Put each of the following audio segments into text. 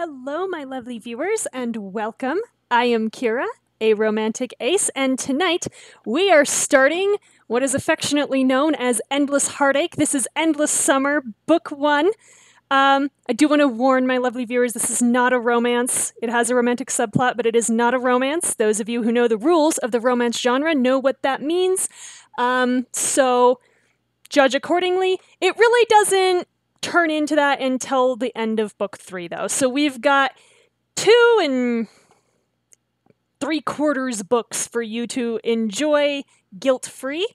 Hello, my lovely viewers, and welcome. I am Kira, a romantic ace, and tonight we are starting what is affectionately known as Endless Heartache. This is Endless Summer, Book 1. I do want to warn my lovely viewers, this is not a romance. It has a romantic subplot, but it is not a romance. Those of you who know the rules of the romance genre know what that means. So judge accordingly. It really doesn't turn into that until the end of book 3, though. So we've got 2 3/4 books for you to enjoy guilt-free.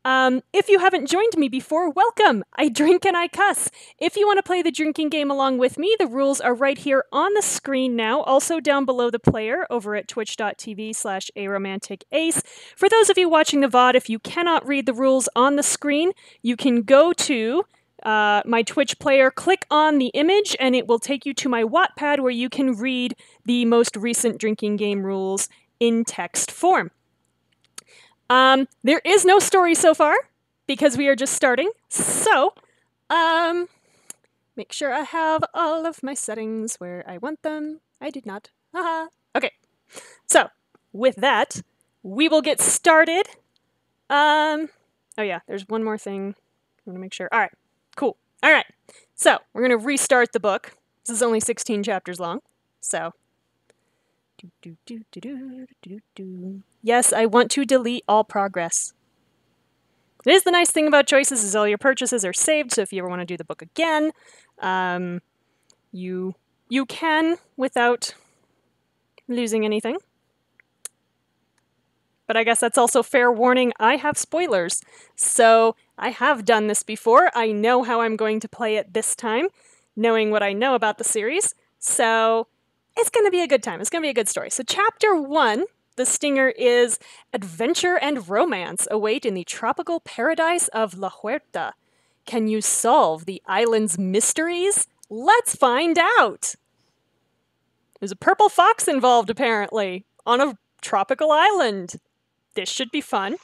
If you haven't joined me before, welcome! I drink and I cuss. If you want to play the drinking game along with me, the rules are right here on the screen now, also down below the player over at twitch.tv/aromanticace. For those of you watching the VOD, if you cannot read the rules on the screen, you can go to my Twitch player, click on the image, and it will take you to my Wattpad where you can read the most recent drinking game rules in text form. There is no story so far because we are just starting. So, make sure I have all of my settings where I want them. I did not. Haha. Okay. So, with that, we will get started. Oh yeah, there's one more thing I want to make sure. All right. Cool. All right. So, we're going to restart the book. This is only 16 chapters long. So, yes, I want to delete all progress. It is the nice thing about choices is all your purchases are saved, so if you ever want to do the book again, you can without losing anything. But I guess that's also fair warning. I have spoilers. So I have done this before. I know how I'm going to play it this time, knowing what I know about the series. So it's going to be a good time. It's going to be a good story. So chapter 1, the stinger is Adventure and Romance await in the tropical paradise of La Huerta. Can you solve the island's mysteries? Let's find out! There's a purple fox involved, apparently, on a tropical island. This should be fun.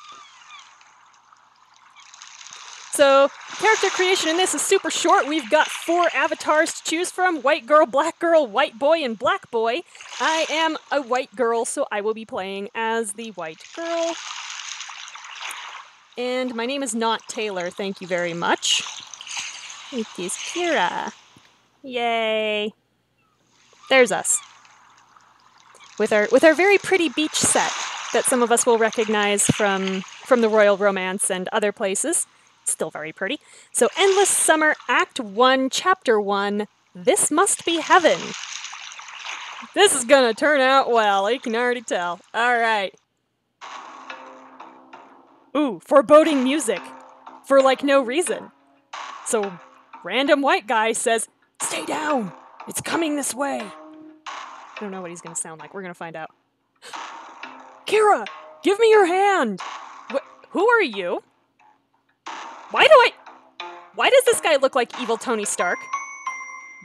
So, character creation in this is super short. We've got 4 avatars to choose from. White girl, white boy, and black boy. I am a white girl, so I will be playing as the white girl. And my name is not Taylor, thank you very much. It is Kira. Yay. There's us. With our very pretty beach set that some of us will recognize from the Royal Romance and other places. Still very pretty. So, Endless Summer, Act 1, Chapter 1, This Must Be Heaven. This is gonna turn out well, I can already tell. Alright. Ooh, foreboding music. For, like, no reason. So, random white guy says, "Stay down! It's coming this way!" I don't know what he's gonna sound like. We're gonna find out. Kira! Give me your hand! Who are you? Why does this guy look like evil Tony Stark?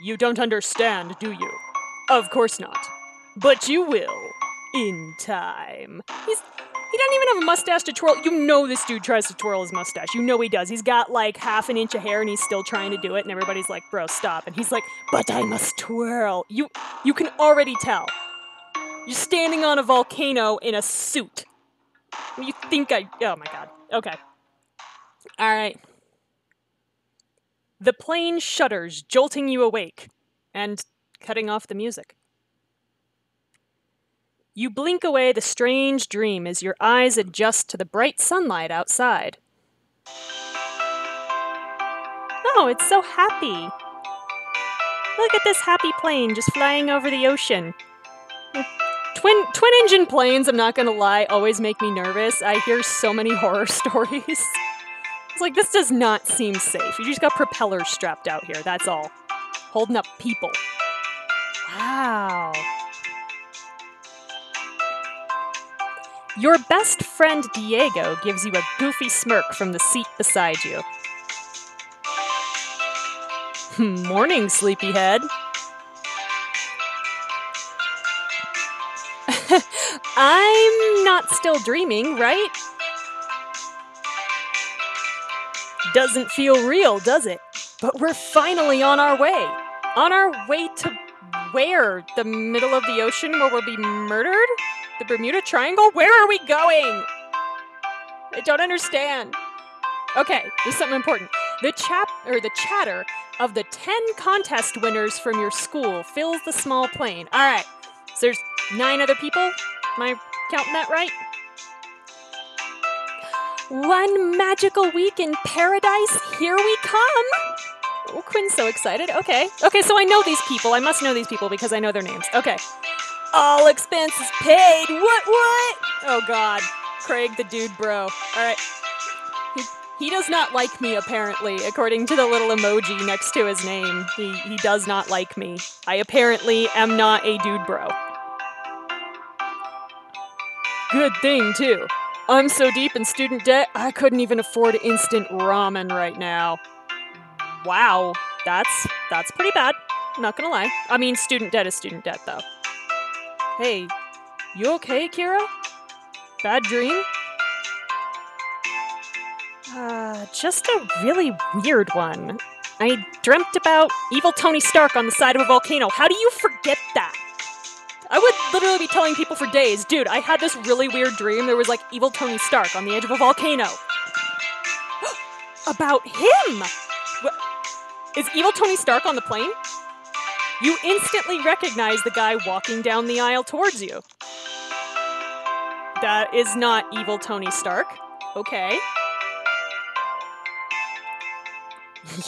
You don't understand, do you? Of course not. But you will. In time. He doesn't even have a mustache to twirl. You know this dude tries to twirl his mustache. You know he does. He's got like half an inch of hair and he's still trying to do it and everybody's like, bro, stop. And he's like, but I must twirl. You can already tell. You're standing on a volcano in a suit. You think oh my god. Okay. Alright. The plane shudders, jolting you awake, and cutting off the music. You blink away the strange dream as your eyes adjust to the bright sunlight outside. Oh, it's so happy. Look at this happy plane just flying over the ocean. Twin-engine planes, I'm not gonna lie, always make me nervous. I hear so many horror stories. It's like, this does not seem safe. You just got propellers strapped out here, that's all. Holding up people. Wow. Your best friend Diego gives you a goofy smirk from the seat beside you. Morning, sleepyhead. I'm not still dreaming, right? Doesn't feel real, does it? But we're finally on our way. On our way to Where? The middle of the ocean where we'll be murdered? The Bermuda Triangle? Where are we going? I don't understand. Okay, there's something important. The chatter of the 10 contest winners from your school fills the small plane. All right, so there's 9 other people. Am I counting that right? One magical week in paradise. Here we come. Oh, Quinn's so excited. Okay, so I know these people. I must know these people because I know their names. Okay. All expenses paid. What? Oh, God. Craig the dude bro. All right. He does not like me, apparently, according to the little emoji next to his name. He does not like me. I apparently am not a dude bro. Good thing, too. I'm so deep in student debt, I couldn't even afford instant ramen right now. Wow, that's pretty bad. Not gonna lie. I mean, student debt is student debt, though. Hey, you okay, Kira? Bad dream? Just a really weird one. I dreamt about evil Tony Stark on the side of a volcano. How do you forget that? I would literally be telling people for days, dude, I had this really weird dream. There was like evil Tony Stark on the edge of a volcano. About him! Is evil Tony Stark on the plane? You instantly recognize the guy walking down the aisle towards you. That is not evil Tony Stark. Okay.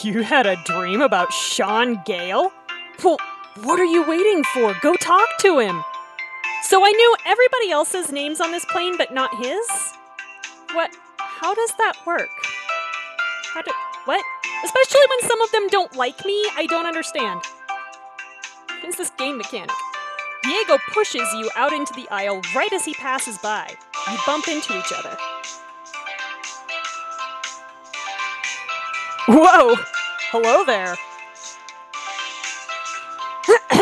You had a dream about Sean Gale? Well, what are you waiting for? Go talk to him. So I knew everybody else's names on this plane, but not his? What? How does that work? What? Especially when some of them don't like me, I don't understand. It's this game mechanic. Diego pushes you out into the aisle right as he passes by. You bump into each other. Whoa! Hello there.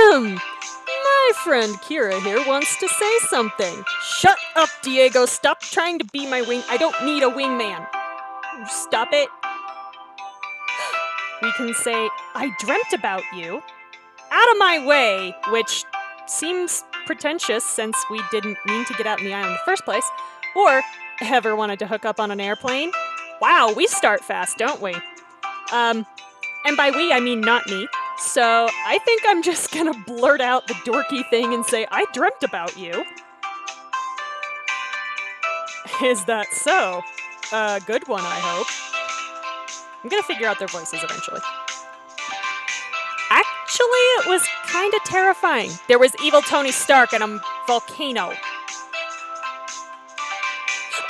My friend Kira here wants to say something. Shut up, Diego. Stop trying to be my wing. I don't need a wingman. Stop it. We can say, I dreamt about you. Out of my way, which seems pretentious since we didn't mean to get out in the aisle in the first place. Or, ever wanted to hook up on an airplane? Wow, we start fast, don't we? And by we, I mean not me. So, I think I'm just gonna blurt out the dorky thing and say, I dreamt about you. Is that so? A good one, I hope. I'm gonna figure out their voices eventually. Actually, it was kind of terrifying. There was evil Tony Stark and a volcano.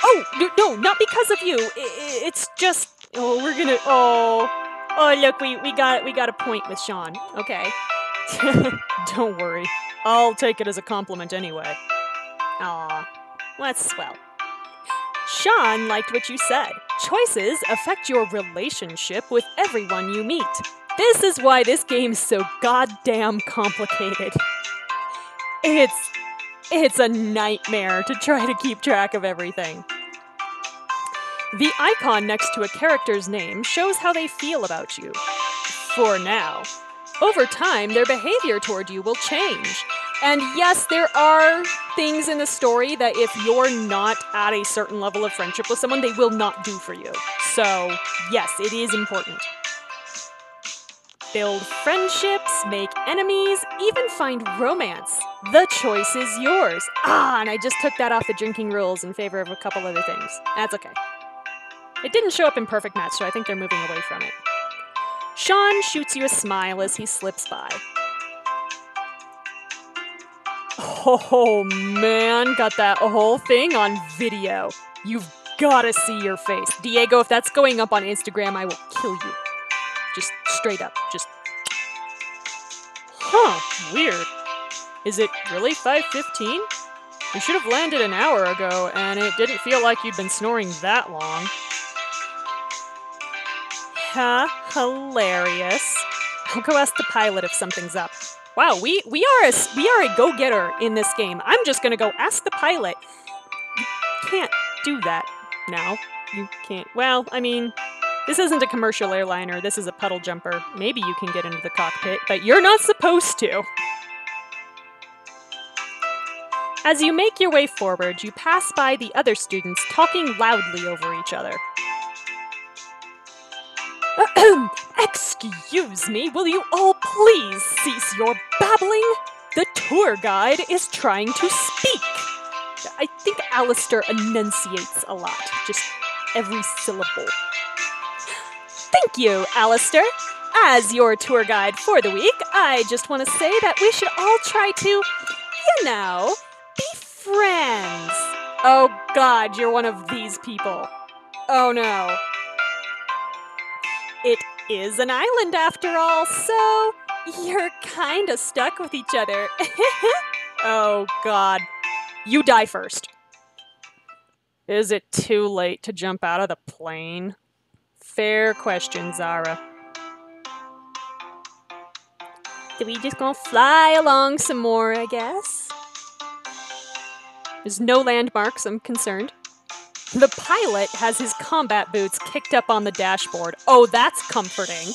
Oh, no, not because of you. It's just, look, we got a point with Sean. Okay. Don't worry. I'll take it as a compliment anyway. Aw, that's swell. Sean liked what you said. Choices affect your relationship with everyone you meet. This is why this game is so goddamn complicated. It's a nightmare to try to keep track of everything. The icon next to a character's name shows how they feel about you. For now. Over time, their behavior toward you will change. And yes, there are things in the story that if you're not at a certain level of friendship with someone, they will not do for you. So, yes, it is important. Build friendships, make enemies, even find romance. The choice is yours. And I just took that off the drinking rules in favor of a couple other things. That's okay. It didn't show up in Perfect Match, so I think they're moving away from it. Sean shoots you a smile as he slips by. Oh man, got that whole thing on video. You've gotta see your face. Diego, if that's going up on Instagram, I will kill you. Just straight up, just... Huh, weird. Is it really 5:15? You should have landed an hour ago, and it didn't feel like you'd been snoring that long. Hilarious. I'll go ask the pilot if something's up. Wow, we are a go-getter in this game. I'm just gonna go ask the pilot. You can't do that now. You can't. Well, I mean, this isn't a commercial airliner. This is a puddle jumper. Maybe you can get into the cockpit, but you're not supposed to. As you make your way forward, you pass by the other students talking loudly over each other. Excuse me, will you all please cease your babbling? The tour guide is trying to speak. I think Alistair enunciates a lot, just every syllable. Thank you, Alistair. As your tour guide for the week, I just want to say that we should all try to, you know, be friends. Oh God, you're one of these people. Oh no. It is an island after all, so you're kinda stuck with each other. Oh God. You die first. Is it too late to jump out of the plane? Fair question, Zara. So we just gonna fly along some more, I guess? There's no landmarks, I'm concerned. The pilot has his combat boots kicked up on the dashboard. Oh, that's comforting.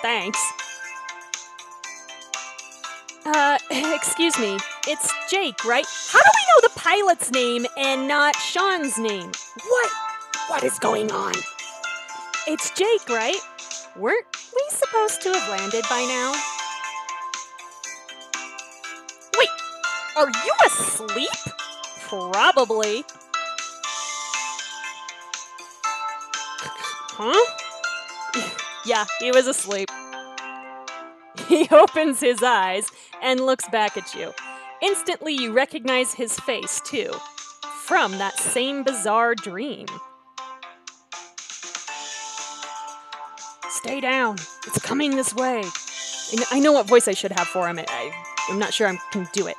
Thanks. Excuse me. It's Jake, right? How do we know the pilot's name and not Sean's name? What is going on? It's Jake, right? Weren't we supposed to have landed by now? Wait, are you asleep? Probably. Huh? Yeah, he was asleep. He opens his eyes and looks back at you. Instantly, you recognize his face, too. From that same bizarre dream. Stay down. It's coming this way. I know what voice I should have for him. I'm not sure I can do it.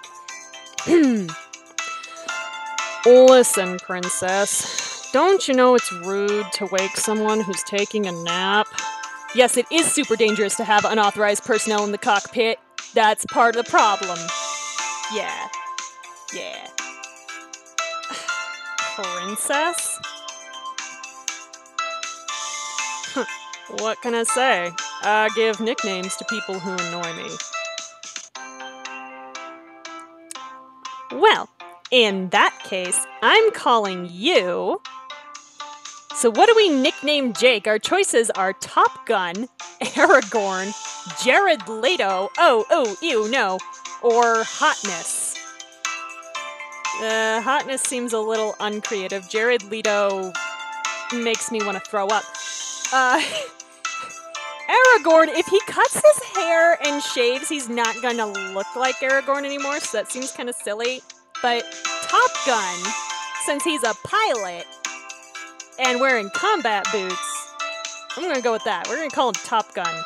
Listen, princess. Don't you know it's rude to wake someone who's taking a nap? Yes, it is super dangerous to have unauthorized personnel in the cockpit. That's part of the problem. Yeah. Princess? What can I say? I give nicknames to people who annoy me. Well, in that case, I'm calling you... So what do we nickname Jake? Our choices are Top Gun, Aragorn, Jared Leto, ew, no, or Hotness. Hotness seems a little uncreative. Jared Leto makes me want to throw up. Aragorn, if he cuts his hair and shaves, he's not gonna look like Aragorn anymore, so that seems kind of silly. But Top Gun, since he's a pilot and wearing combat boots, I'm gonna go with that. We're gonna call him Top Gun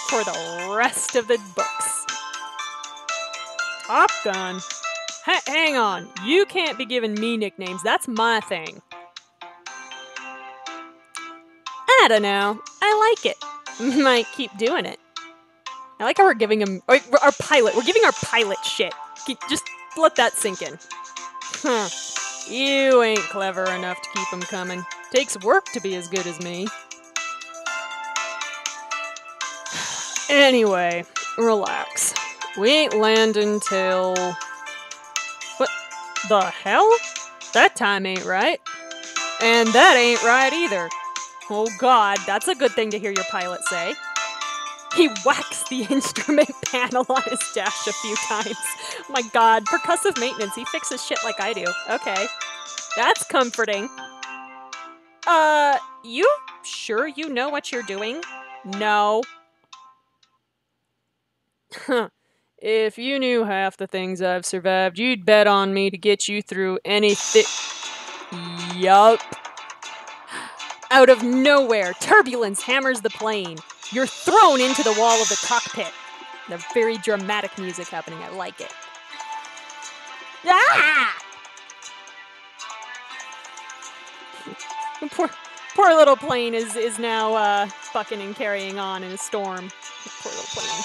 for the rest of the books. Top Gun? Hang on, you can't be giving me nicknames. That's my thing. I don't know. I like it. Might keep doing it. I like how we're giving him... Our pilot. We're giving our pilot shit. Just let that sink in. Huh. You ain't clever enough to keep him coming. Takes work to be as good as me. Anyway, relax. We ain't landing till... What the hell? That time ain't right. And that ain't right either. Oh God, that's a good thing to hear your pilot say. He whacks the instrument panel on his dash a few times. Oh my God, percussive maintenance. He fixes shit like I do. Okay. That's comforting. You sure you know what you're doing? No. Huh. If you knew half the things I've survived, you'd bet on me to get you through anything. Yup. Out of nowhere, turbulence hammers the plane. You're thrown into the wall of the cockpit. The very dramatic music happening. I like it. Ah! Poor little plane is now fucking and carrying on in a storm. Poor little plane.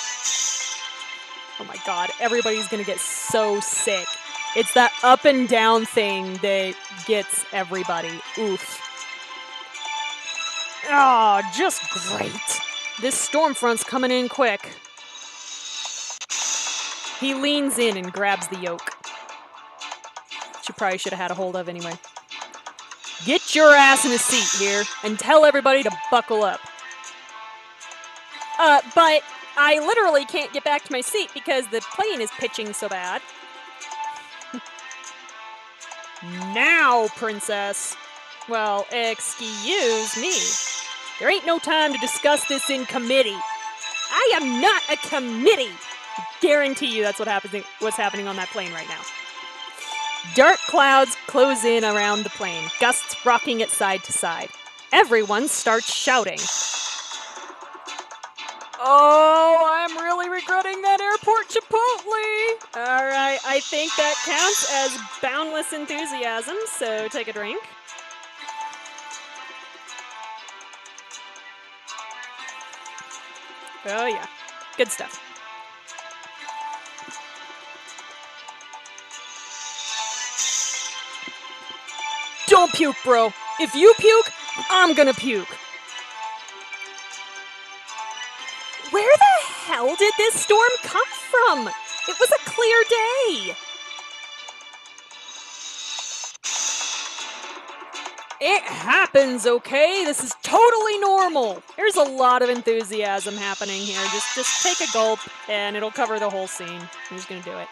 Oh my God, everybody's gonna get so sick. It's that up and down thing that gets everybody. Oof. Oh, just great. This storm front's coming in quick. He leans in and grabs the yoke. She probably should have had a hold of anyway. Get your ass in a seat here and tell everybody to buckle up. But I literally can't get back to my seat because the plane is pitching so bad. Now, princess. Well, excuse me. There ain't no time to discuss this in committee. I am not a committee. Guarantee you that's what's happening on that plane right now. Dark clouds close in around the plane, gusts rocking it side to side. Everyone starts shouting. Oh, I'm really regretting that airport Chipotle. All right, I think that counts as boundless enthusiasm, so take a drink. Oh yeah, good stuff. Don't puke, bro. If you puke, I'm gonna puke. Where the hell did this storm come from? It was a clear day. It happens, okay? This is totally normal. There's a lot of enthusiasm happening here. Just take a gulp and it'll cover the whole scene. I'm just gonna do it.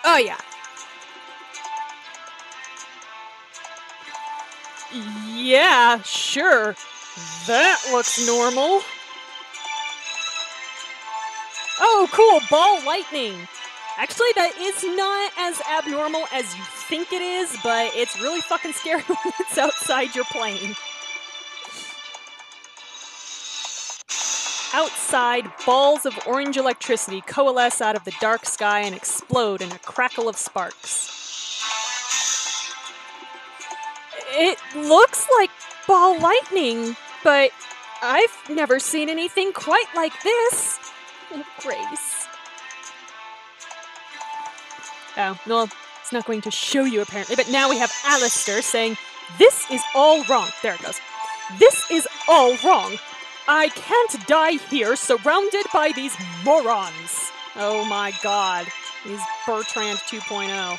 Oh yeah. Yeah, sure. That looks normal. Oh, cool, ball lightning. Actually, that is not as abnormal as you think it is, but it's really fucking scary when it's outside your plane. Outside, balls of orange electricity coalesce out of the dark sky and explode in a crackle of sparks. It looks like ball lightning, but I've never seen anything quite like this. Oh, Grace. Oh, well, it's not going to show you apparently, but now we have Alistair saying, "This is all wrong." There it goes. "This is all wrong. I can't die here surrounded by these morons." Oh my god. He's Bertrand 2.0.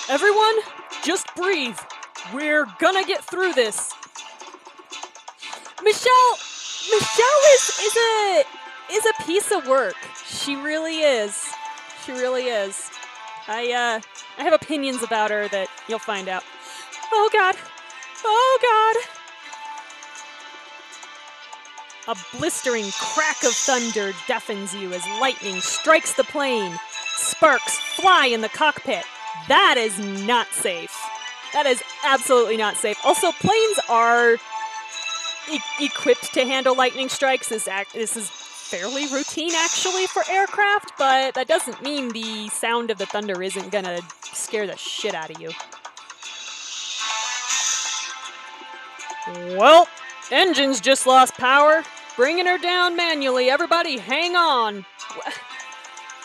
Everyone, just breathe. We're gonna get through this. Michelle is a piece of work. She really is. She really is. I have opinions about her that you'll find out. Oh god. Oh god. A blistering crack of thunder deafens you as lightning strikes the plane. Sparks fly in the cockpit. That is not safe. That is absolutely not safe. Also, planes are equipped to handle lightning strikes. This is fairly routine, actually, for aircraft, but that doesn't mean the sound of the thunder isn't gonna scare the shit out of you. Well, engines just lost power. Bringing her down manually. Everybody, hang on.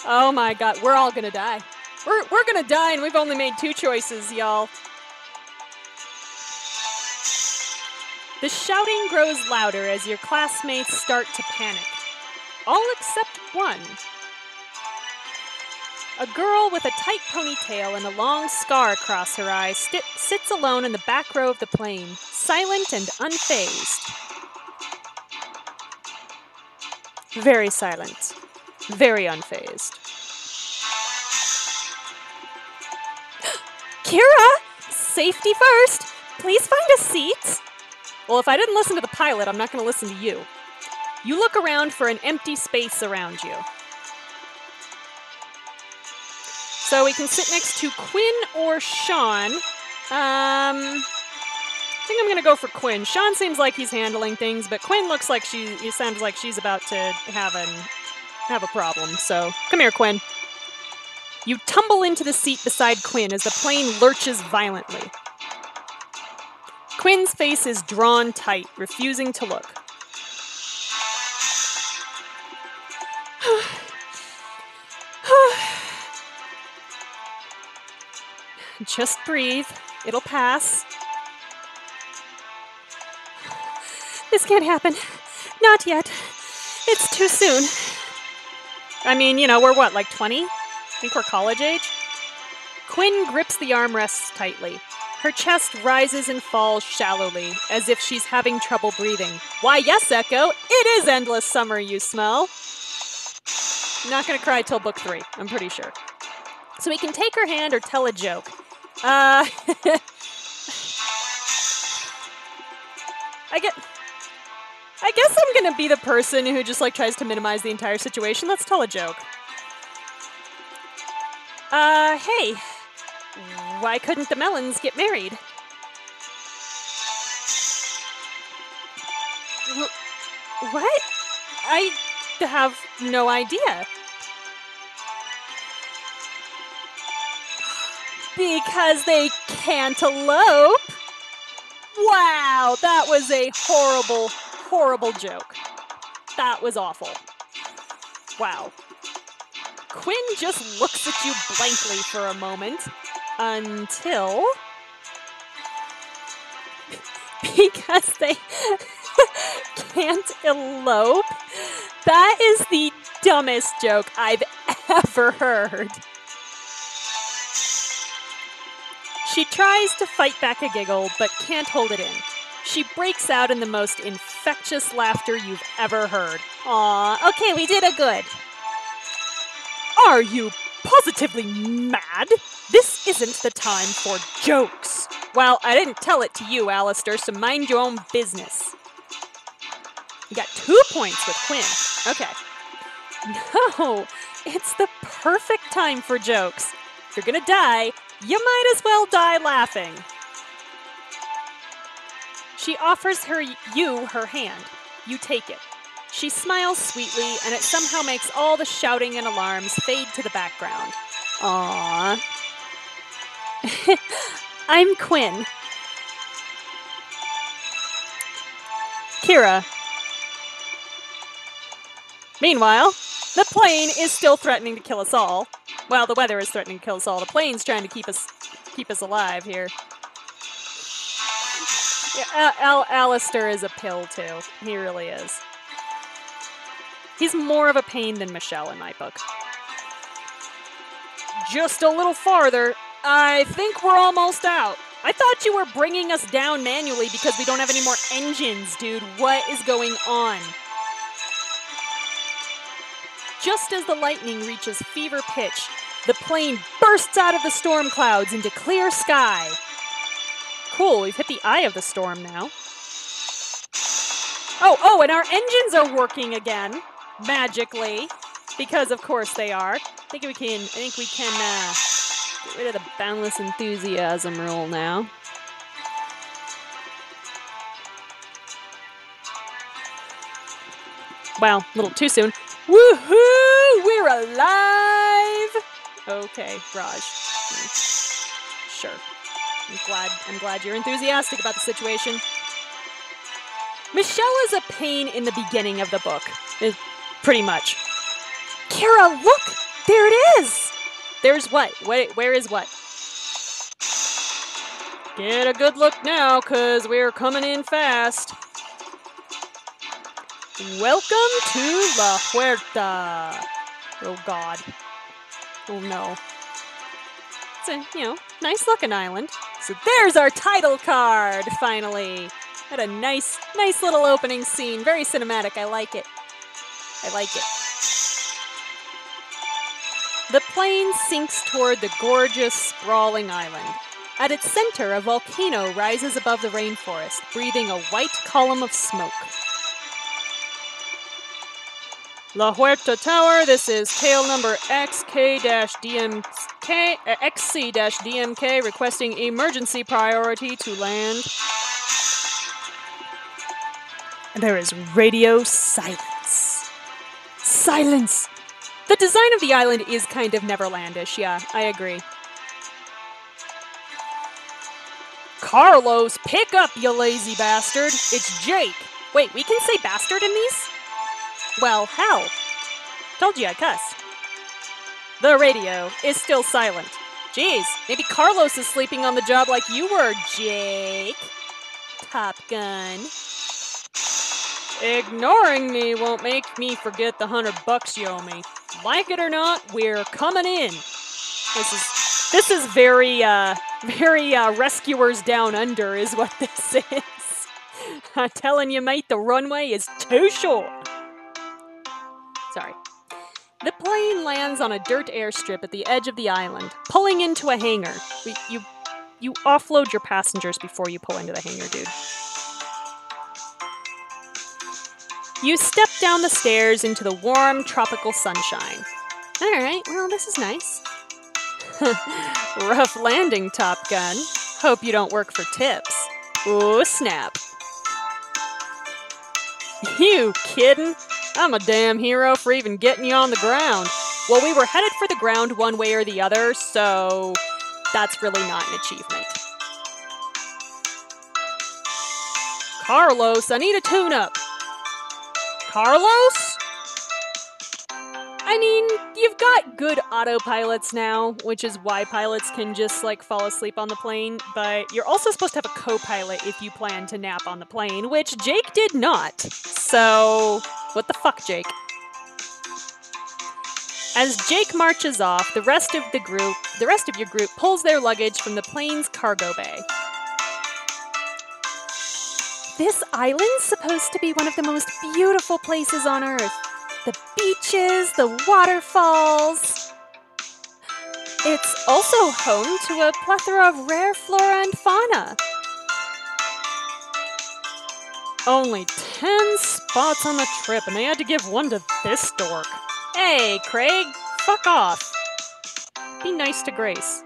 Oh my god, we're all gonna die. We're gonna die, and we've only made 2 choices, y'all. The shouting grows louder as your classmates start to panic. All except one. A girl with a tight ponytail and a long scar across her eye sits alone in the back row of the plane, silent and unfazed. Very silent. Very unfazed. Kira! Safety first! Please find a seat! Well, if I didn't listen to the pilot, I'm not going to listen to you. You look around for an empty space around you. So we can sit next to Quinn or Sean. I think I'm going to go for Quinn. Sean seems like he's handling things, but Quinn looks like it sounds like she's about to have a problem. So come here, Quinn. You tumble into the seat beside Quinn as the plane lurches violently. Quinn's face is drawn tight, refusing to look. Just breathe. It'll pass. This can't happen. Not yet. It's too soon. I mean, you know, we're what, like 20? I think we're college age. Quinn grips the armrests tightly. Her chest rises and falls shallowly, as if she's having trouble breathing. Why, yes, Echo, it is endless summer, you smell. I'm not gonna cry till book 3, I'm pretty sure. So we can take her hand or tell a joke. I guess I'm gonna be the person who just, like, tries to minimize the entire situation. Let's tell a joke. Hey, why couldn't the Melons get married? What? I have no idea. Because they can't elope. Wow, that was a horrible, horrible joke. That was awful. Wow. Quinn just looks at you blankly for a moment until... Because they can't elope? That is the dumbest joke I've ever heard. She tries to fight back a giggle, but can't hold it in. She breaks out in the most infectious laughter you've ever heard. Aw, okay, we did a good. Are you positively mad? This isn't the time for jokes. Well, I didn't tell it to you, Alistair, so mind your own business. You got 2 points with Quinn. Okay. No, it's the perfect time for jokes. If you're gonna die, you might as well die laughing. She offers you her hand. You take it. She smiles sweetly, and it somehow makes all the shouting and alarms fade to the background. Aww. I'm Quinn. Kira. Meanwhile, the plane is still threatening to kill us all. Well, the weather is threatening to kill us all. The plane's trying to keep us alive here. Yeah, Alistair is a pill, too. He really is. He's more of a pain than Michelle in my book. Just a little farther. I think we're almost out. I thought you were bringing us down manually because we don't have any more engines, dude. What is going on? Just as the lightning reaches fever pitch, the plane bursts out of the storm clouds into clear sky. Cool, we've hit the eye of the storm now. Oh, and our engines are working again. Magically. Because of course they are. I think we can get rid of the boundless enthusiasm rule now. Wow, a little too soon. Woohoo! We're alive! Okay, Raj. Sure. I'm glad you're enthusiastic about the situation. Michelle is a pain in the beginning of the book. Pretty much. Kira, look! There it is! There's what? Where is what? Get a good look now, because we're coming in fast. Welcome to La Huerta. Oh, God. Oh, no. It's a, nice looking island. So there's our title card, finally. Had a nice little opening scene. Very cinematic. I like it. The plane sinks toward the gorgeous, sprawling island. At its center, a volcano rises above the rainforest, breathing a white column of smoke. La Huerta Tower, this is tail number XC-DMK, requesting emergency priority to land. And there is radio silence. Silence! The design of the island is kind of Neverlandish, yeah, I agree. Carlos, pick up, you lazy bastard! It's Jake! Wait, we can say bastard in these? Well, hell. Told you I'd cuss. The radio is still silent. Jeez, maybe Carlos is sleeping on the job like you were, Jake. Top Gun. Ignoring me won't make me forget the $100 you owe me. Like it or not, we're coming in. This is very Rescuers Down Under is what this is. I'm telling you, mate, the runway is too short. Sorry. The plane lands on a dirt airstrip at the edge of the island, pulling into a hangar. You offload your passengers before you pull into the hangar, dude. You step down the stairs into the warm, tropical sunshine. Alright, well, this is nice. Rough landing, Top Gun. Hope you don't work for tips. Ooh, snap. You kidding? I'm a damn hero for even getting you on the ground. Well, we were headed for the ground one way or the other, so that's really not an achievement. Carlos, I need a tune-up. Carlos? I mean, you've got good autopilots now, which is why pilots can just, like, fall asleep on the plane, but you're also supposed to have a co-pilot if you plan to nap on the plane, which Jake did not. So, what the fuck, Jake? As Jake marches off, the rest of your group pulls their luggage from the plane's cargo bay. This island's supposed to be one of the most beautiful places on Earth. The beaches, the waterfalls. It's also home to a plethora of rare flora and fauna. Only 10 spots on the trip, and they had to give one to this dork. Hey, Craig, fuck off. Be nice to Grace.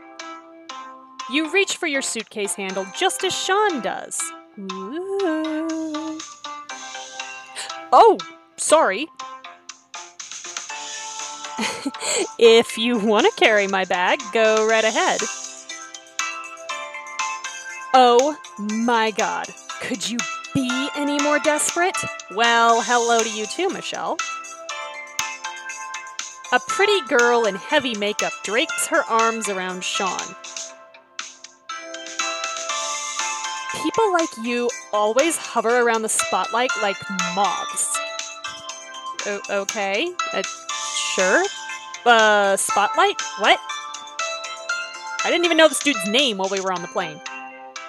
You reach for your suitcase handle just as Sean does. Ooh. Oh, sorry. If you want to carry my bag, go right ahead. Oh my god. Could you be any more desperate? Well, hello to you too, Michelle. A pretty girl in heavy makeup drapes her arms around Sean. People like you always hover around the spotlight like moths. Okay, sure. Spotlight? What? I didn't even know this dude's name while we were on the plane.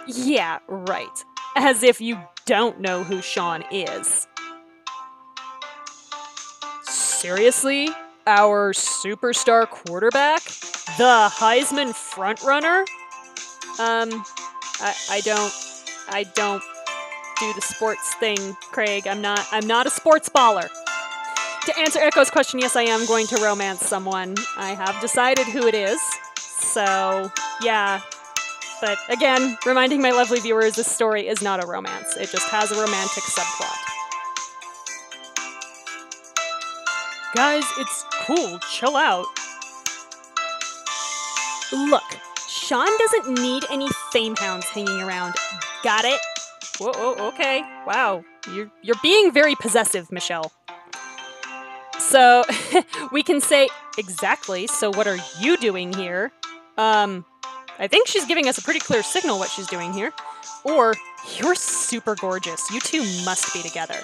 Yeah, right. As if you don't know who Sean is. Seriously? Our superstar quarterback? The Heisman frontrunner? I don't do the sports thing, Craig. I'm not a sports baller. To answer Echo's question, yes, I am going to romance someone. I have decided who it is. So, yeah. But again, reminding my lovely viewers, this story is not a romance. It just has a romantic subplot. Guys, it's cool. Chill out. Look, Sean doesn't need any fame hounds hanging around. Got it? Whoa, okay. Wow. You're being very possessive, Michelle. So, we can say, exactly, so what are you doing here? I think she's giving us a pretty clear signal what she's doing here. Or, you're super gorgeous. You two must be together.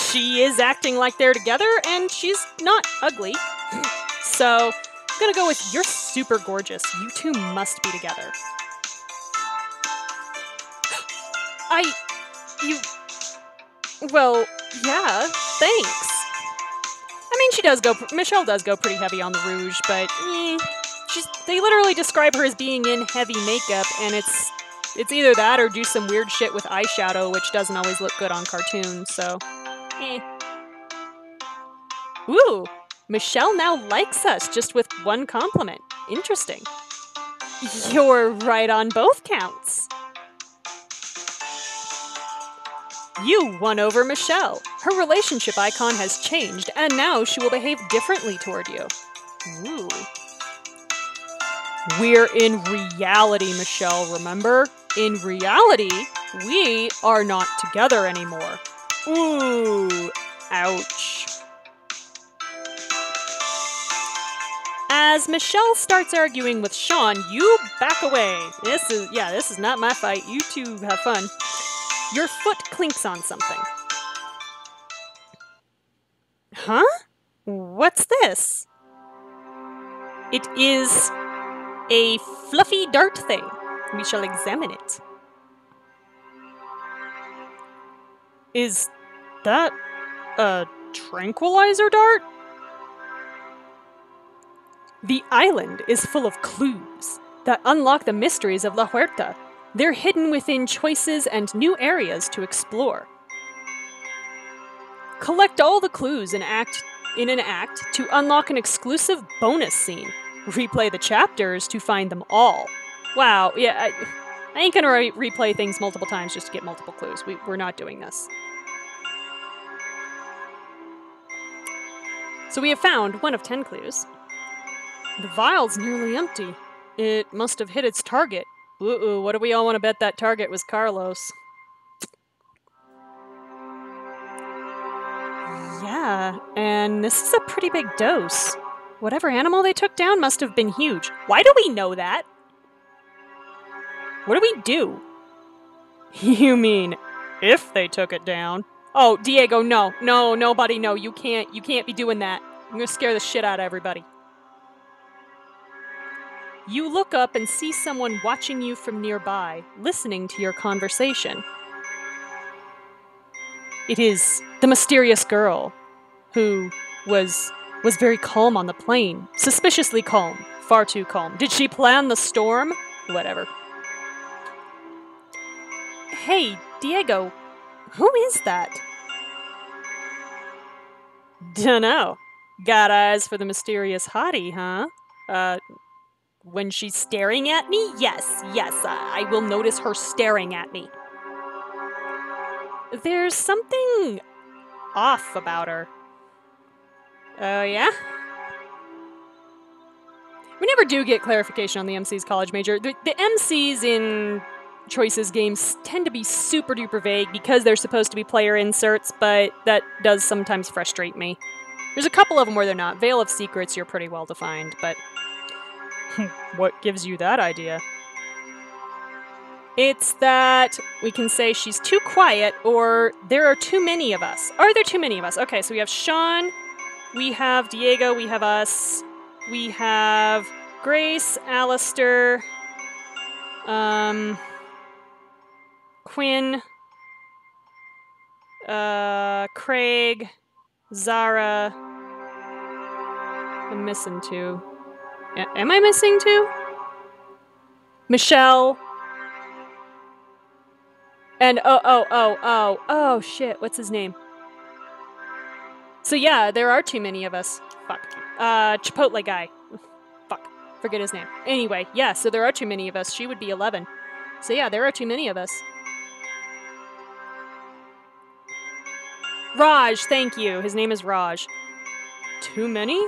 She is acting like they're together, and she's not ugly. So, I'm gonna go with, you're super gorgeous. You two must be together. Well, yeah, thanks. I mean, Michelle does go pretty heavy on the rouge, but they literally describe her as being in heavy makeup, and it's either that or do some weird shit with eyeshadow, which doesn't always look good on cartoons, so, Ooh, Michelle now likes us just with one compliment. Interesting. You're right on both counts. You won over Michelle. Her relationship icon has changed, and now she will behave differently toward you. Ooh. We're in reality, Michelle, remember? In reality, we are not together anymore. Ooh, ouch. As Michelle starts arguing with Sean, you back away. This is not my fight. You two have fun. Your foot clinks on something. Huh? What's this? It is a fluffy dart thing. We shall examine it. Is that a tranquilizer dart? The island is full of clues that unlock the mysteries of La Huerta. They're hidden within choices and new areas to explore. Collect all the clues in an act to unlock an exclusive bonus scene. Replay the chapters to find them all. Wow, yeah, I ain't gonna replay things multiple times just to get multiple clues. We're not doing this. So we have found one of 10 clues. The vial's nearly empty. It must have hit its target. Ooh, what do we all want to bet that target was Carlos? Yeah, and this is a pretty big dose. Whatever animal they took down must have been huge. Why do we know that? What do we do? You mean, if they took it down? Oh, Diego, no. No, nobody, no. You can't be doing that. I'm gonna scare the shit out of everybody. You look up and see someone watching you from nearby, listening to your conversation. It is the mysterious girl, who was very calm on the plane. Suspiciously calm. Far too calm. Did she plan the storm? Whatever. Hey, Diego, who is that? Dunno. Got eyes for the mysterious hottie, huh? When she's staring at me? Yes, I will notice her staring at me. There's something off about her. Oh, yeah? We never do get clarification on the MC's college major. The MCs in Choices games tend to be super duper vague because they're supposed to be player inserts, but that does sometimes frustrate me. There's a couple of them where they're not. Veil of Secrets, you're pretty well defined, but what gives you that idea? It's that we can say she's too quiet, or there are too many of us. Are there too many of us? Okay, so we have Sean, we have Diego, we have us, we have Grace, Alistair, Quinn, Craig, Zara. I'm missing two. Am I missing two? Michelle. And oh, shit, what's his name? So yeah, there are too many of us. Fuck. Chipotle guy. Fuck. Forget his name. Anyway, yeah, so there are too many of us. She would be 11. So yeah, there are too many of us. Raj, thank you. His name is Raj. Too many?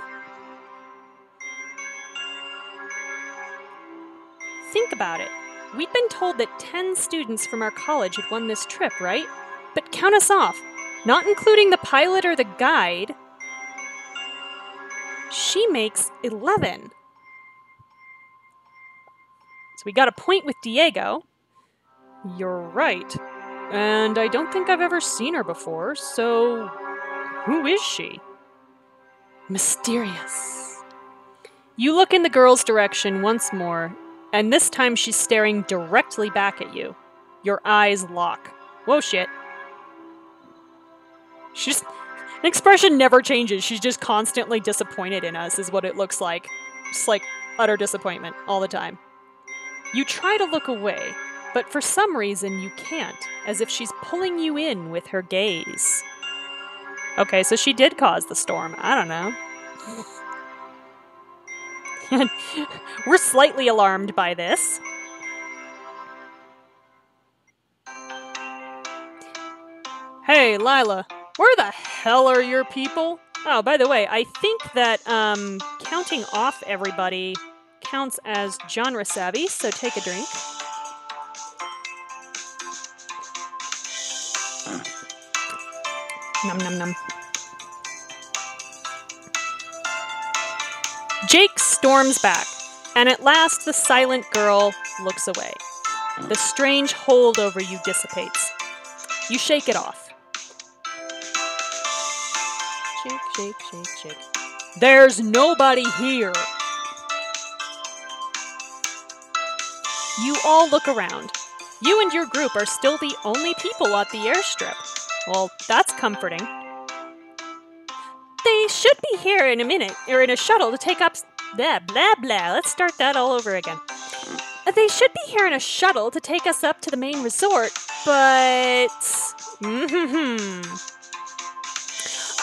Think about it. We'd been told that 10 students from our college had won this trip, right? But count us off. Not including the pilot or the guide. She makes 11. So we got a point with Diego. You're right. And I don't think I've ever seen her before, so who is she? Mysterious. You look in the girl's direction once more, and this time she's staring directly back at you. Your eyes lock. Whoa, shit. An expression never changes. She's just constantly disappointed in us, is what it looks like. Just like utter disappointment all the time. You try to look away, but for some reason you can't, as if she's pulling you in with her gaze. Okay, so she did cause the storm. I don't know. We're slightly alarmed by this. Hey, Lila, where the hell are your people? Oh, by the way, I think that counting off everybody counts as genre savvy, so take a drink. Num num num. Jake storms back, and at last the silent girl looks away. The strange hold over you dissipates. You shake it off. shake, shake, shake, shake. There's nobody here. You all look around. You and your group are still the only people at the airstrip. Well, that's comforting. They should be here in a minute, or in a shuttle to take up... Blah, blah, blah. Let's start that all over again. They should be here in a shuttle to take us up to the main resort, but...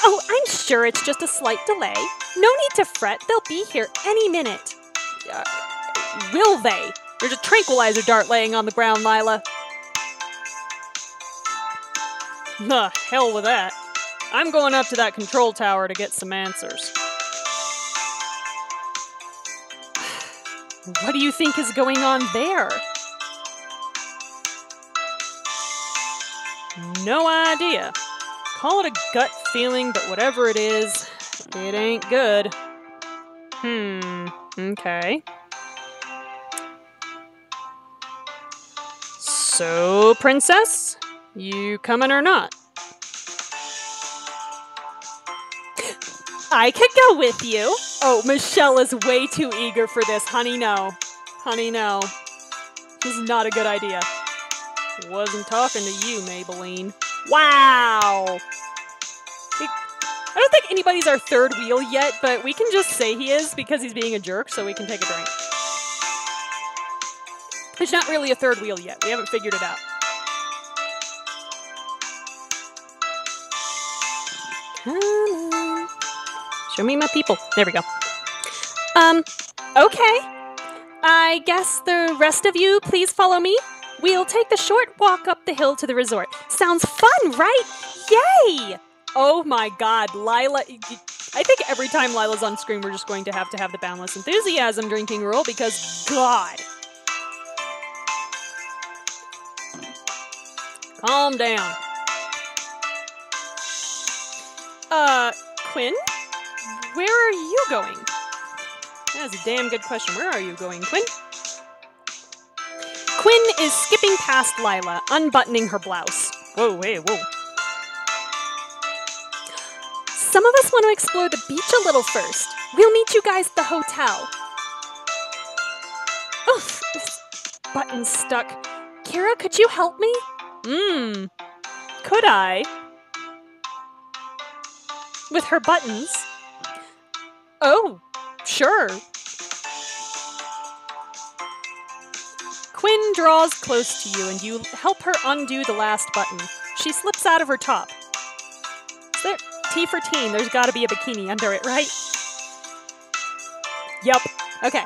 Oh, I'm sure it's just a slight delay. No need to fret, they'll be here any minute. Will they? There's a tranquilizer dart laying on the ground, Lila. The hell with that. I'm going up to that control tower to get some answers. What do you think is going on there? No idea. Call it a gut feeling, but whatever it is, it ain't good. Okay. So, Princess, you coming or not? I could go with you. Oh, Michelle is way too eager for this. Honey, no. Honey, no. This is not a good idea. Wasn't talking to you, Maybelline. Wow! I don't think anybody's our third wheel yet, but we can just say he is because he's being a jerk, so we can take a drink. It's not really a third wheel yet. We haven't figured it out. Come on. Show me my people. There we go. Okay. I guess the rest of you, please follow me. We'll take the short walk up the hill to the resort. Sounds fun, right? Yay! Oh my god, Lila... I think every time Lila's on screen, we're just going to have the Boundless Enthusiasm drinking rule, because god. Calm down. Quinn? Where are you going? That's a damn good question. Where are you going, Quinn? Quinn is skipping past Lila, unbuttoning her blouse. Whoa, wait, whoa. Some of us want to explore the beach a little first. We'll meet you guys at the hotel. Oof, this button's stuck. Kira, could you help me? Could I? With her buttons? Oh, sure. Quinn draws close to you and you help her undo the last button. She slips out of her top. Is there T for teen? There's gotta be a bikini under it, right? Yup. Okay.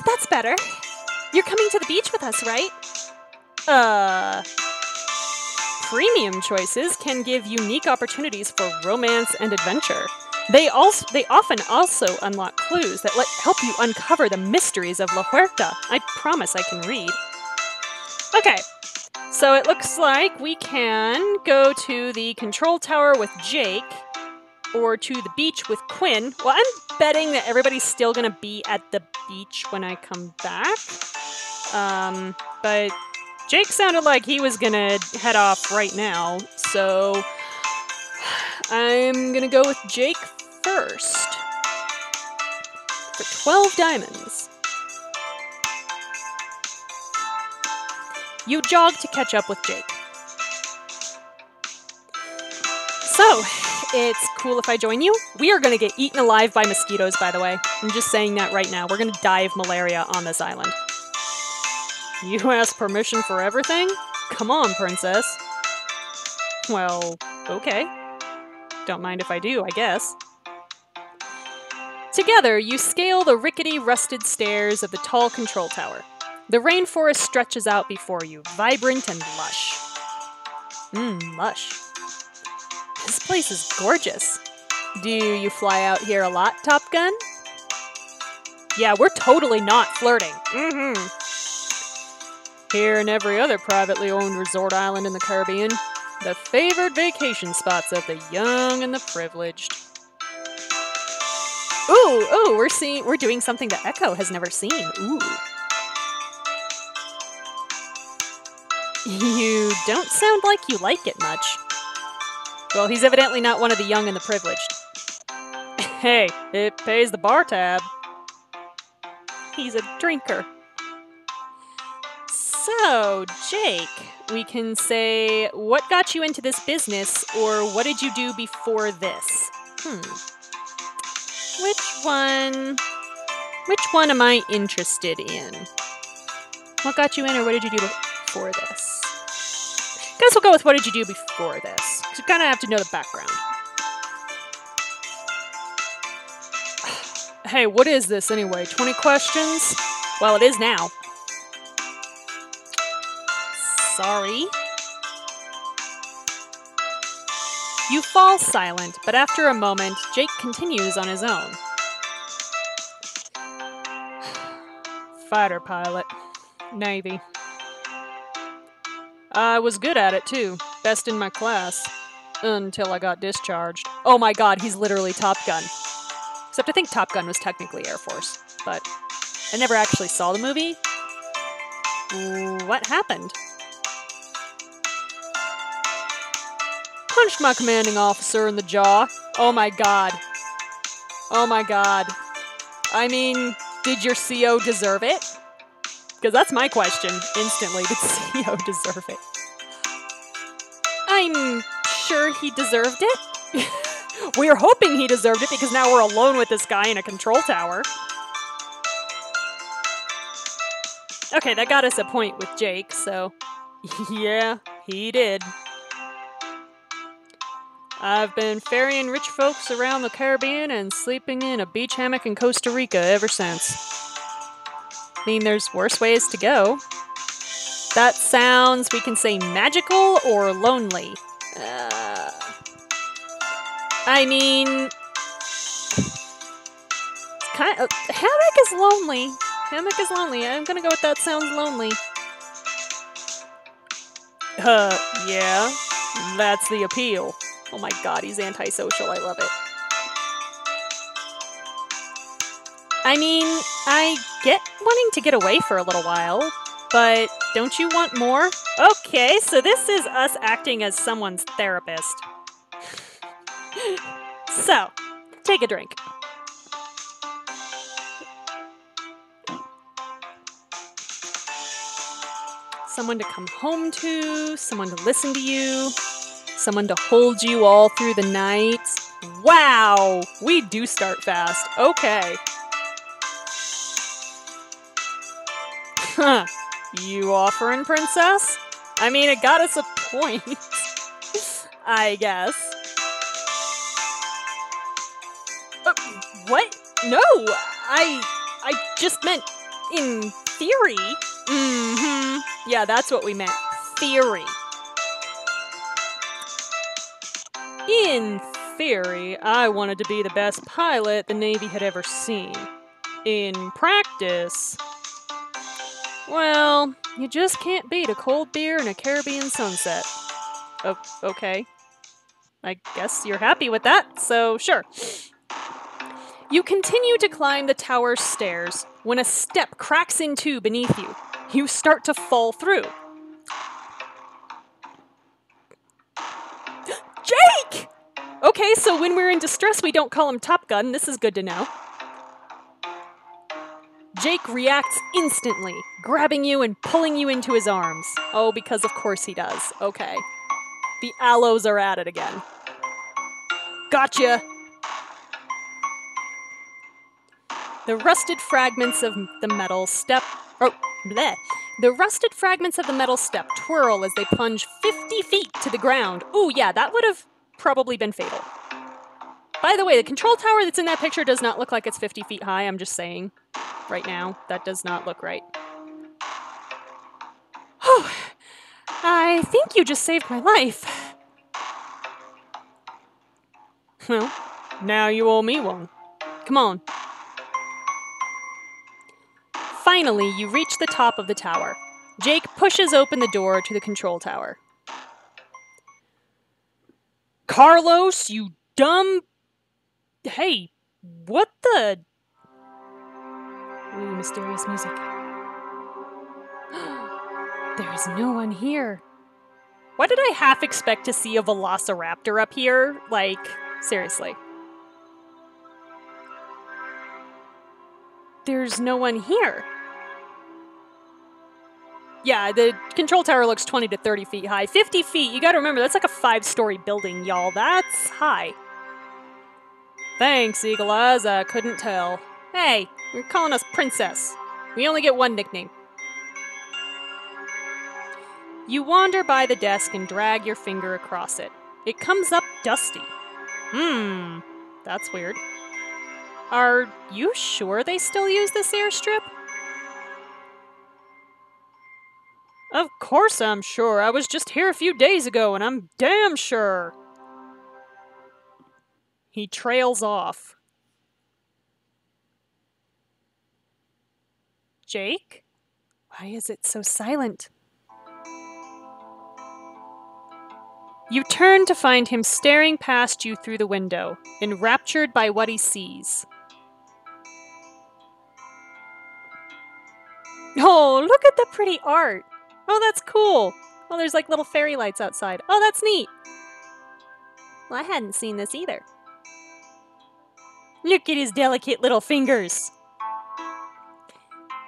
That's better. You're coming to the beach with us, right? Premium choices can give unique opportunities for romance and adventure. They often also unlock clues that help you uncover the mysteries of La Huerta. I promise I can read. Okay, so it looks like we can go to the control tower with Jake, or to the beach with Quinn. Well, I'm betting that everybody's still gonna be at the beach when I come back. But Jake sounded like he was gonna head off right now, so I'm gonna go with Jake first. For 12 diamonds. You jog to catch up with Jake. So, it's cool if I join you. We are gonna get eaten alive by mosquitoes, by the way. I'm just saying that right now. We're gonna die of malaria on this island. You ask permission for everything? Come on, princess. Well, okay. Don't mind if I do, I guess. Together, you scale the rickety, rusted stairs of the tall control tower. The rainforest stretches out before you, vibrant and lush. Lush. This place is gorgeous. Do you fly out here a lot, Top Gun? Yeah, we're totally not flirting. Here and every other privately owned resort island in the Caribbean, the favored vacation spots of the young and the privileged. Ooh, we're doing something that Echo has never seen. Ooh. You don't sound like you like it much. Well, he's evidently not one of the young and the privileged. Hey, it pays the bar tab. He's a drinker. So, Jake, we can say, what got you into this business, or what did you do before this? Which one am I interested in? What got you in, or what did you do before this? Guess we'll go with what did you do before this. Because you kind of have to know the background. Hey, what is this anyway? 20 questions? Well, it is now. Sorry. You fall silent, but after a moment, Jake continues on his own. Fighter pilot. Navy. I was good at it, too. Best in my class. Until I got discharged. Oh my god, he's literally Top Gun. Except I think Top Gun was technically Air Force. But I never actually saw the movie. What happened? Punched my commanding officer in the jaw. Oh my god. Oh my god. I mean, did your CO deserve it? Because that's my question, instantly. Did CO deserve it? I'm sure he deserved it. We're hoping he deserved it because now we're alone with this guy in a control tower. Okay, that got us a point with Jake, so... yeah, he did. I've been ferrying rich folks around the Caribbean and sleeping in a beach hammock in Costa Rica ever since. I mean, there's worse ways to go. That sounds, we can say, magical or lonely. I mean... kind of, hammock is lonely. Hammock is lonely. I'm gonna go with that sounds lonely. Yeah. That's the appeal. Oh my god, he's antisocial. I love it. I mean, I get wanting to get away for a little while, but don't you want more? Okay, so this is us acting as someone's therapist. So, take a drink. Someone to come home to, someone to listen to you, someone to hold you all through the night. Wow! We do start fast. Okay. Huh. You offering, princess? I mean, it got us a point. I guess. What? No! I just meant in theory. Mm-hmm. Yeah, that's what we meant. Theory. In theory, I wanted to be the best pilot the Navy had ever seen. In practice, well, you just can't beat a cold beer and a Caribbean sunset. Oh, okay. I guess you're happy with that, so sure. You continue to climb the tower's stairs when a step cracks in two beneath you. You start to fall through. Jake! Okay, so when we're in distress, we don't call him Top Gun. This is good to know. Jake reacts instantly, grabbing you and pulling you into his arms. Oh, because of course he does. Okay. The aloes are at it again. Gotcha! The rusted fragments of the metal step... Oh, bleh. The rusted fragments of the metal step twirl as they plunge 50 feet to the ground. Ooh, yeah, that would have probably been fatal. By the way, the control tower that's in that picture does not look like it's 50 feet high, I'm just saying. Right now, that does not look right. Oh, I think you just saved my life. Well, now you owe me one. Come on. Finally, you reach the top of the tower. Jake pushes open the door to the control tower. Carlos, you dumb... Hey, what the... Ooh, mysterious music. There's no one here. Why did I half expect to see a velociraptor up here? Like, seriously. There's no one here. Yeah, the control tower looks 20 to 30 feet high. 50 feet, you gotta remember, that's like a 5-story building, y'all. That's high. Thanks, Eagle Eyes, I couldn't tell. Hey, you're calling us Princess. We only get one nickname. You wander by the desk and drag your finger across it. It comes up dusty. That's weird. Are you sure they still use this airstrip? Of course I'm sure. I was just here a few days ago, and I'm damn sure. He trails off. Jake? Why is it so silent? You turn to find him staring past you through the window, enraptured by what he sees. Oh, look at the pretty art! Oh, that's cool! Oh, there's like little fairy lights outside. Oh, that's neat! Well, I hadn't seen this either. Look at his delicate little fingers!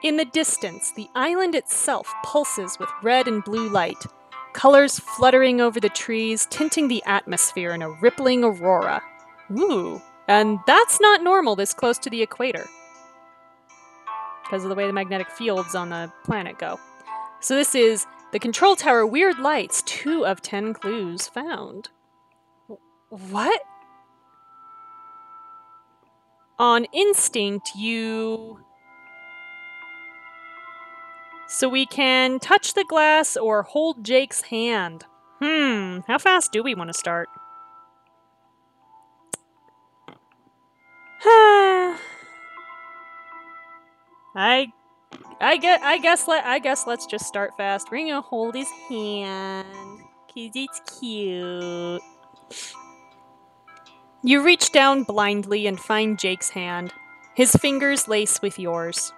In the distance, the island itself pulses with red and blue light, colors fluttering over the trees, tinting the atmosphere in a rippling aurora. Ooh, and that's not normal this close to the equator, because of the way the magnetic fields on the planet go. So this is the control tower weird lights, 2 of 10 clues found. What? On instinct, you... So we can touch the glass or hold Jake's hand. How fast do we want to start? I guess let's just start fast. We're gonna hold his hand, 'cause it's cute. You reach down blindly and find Jake's hand. His fingers lace with yours.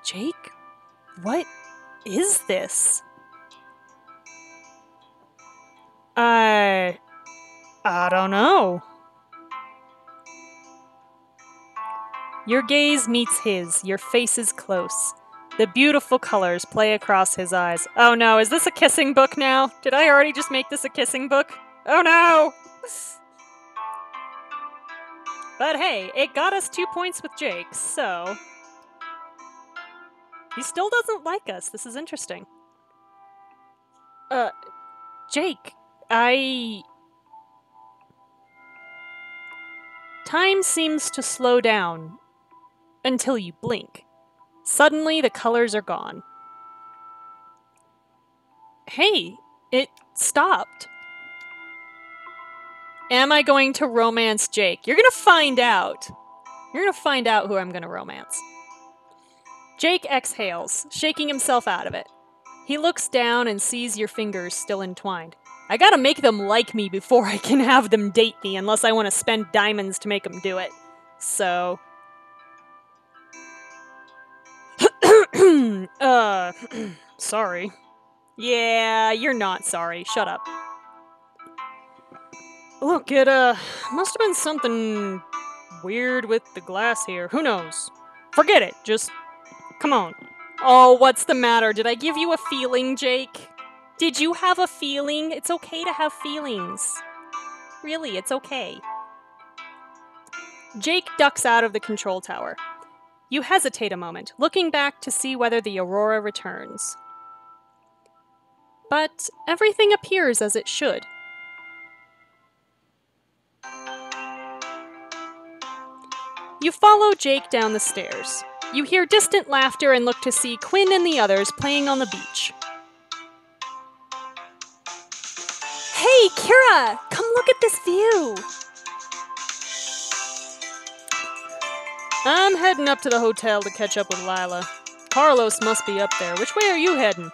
Jake? What is this? I don't know. Your gaze meets his, your faces close. The beautiful colors play across his eyes. Oh no, is this a kissing book now? Did I already just make this a kissing book? Oh no! But hey, it got us 2 points with Jake, so... He still doesn't like us. This is interesting. Jake, Time seems to slow down until you blink. Suddenly, the colors are gone. Hey, it stopped. Am I going to romance Jake? You're gonna find out. You're gonna find out who I'm gonna romance. Jake exhales, shaking himself out of it. He looks down and sees your fingers still entwined. I gotta make them like me before I can have them date me, unless I want to spend diamonds to make them do it. So... sorry. Yeah, you're not sorry. Shut up. Look, it, must have been something weird with the glass here. Who knows? Forget it. Just... come on. Oh, what's the matter? Did I give you a feeling, Jake? Did you have a feeling? It's okay to have feelings. Really, it's okay. Jake ducks out of the control tower. You hesitate a moment, looking back to see whether the aurora returns. But everything appears as it should. You follow Jake down the stairs. You hear distant laughter and look to see Quinn and the others playing on the beach. Hey, Kira! Come look at this view! I'm heading up to the hotel to catch up with Lila. Carlos must be up there. Which way are you heading?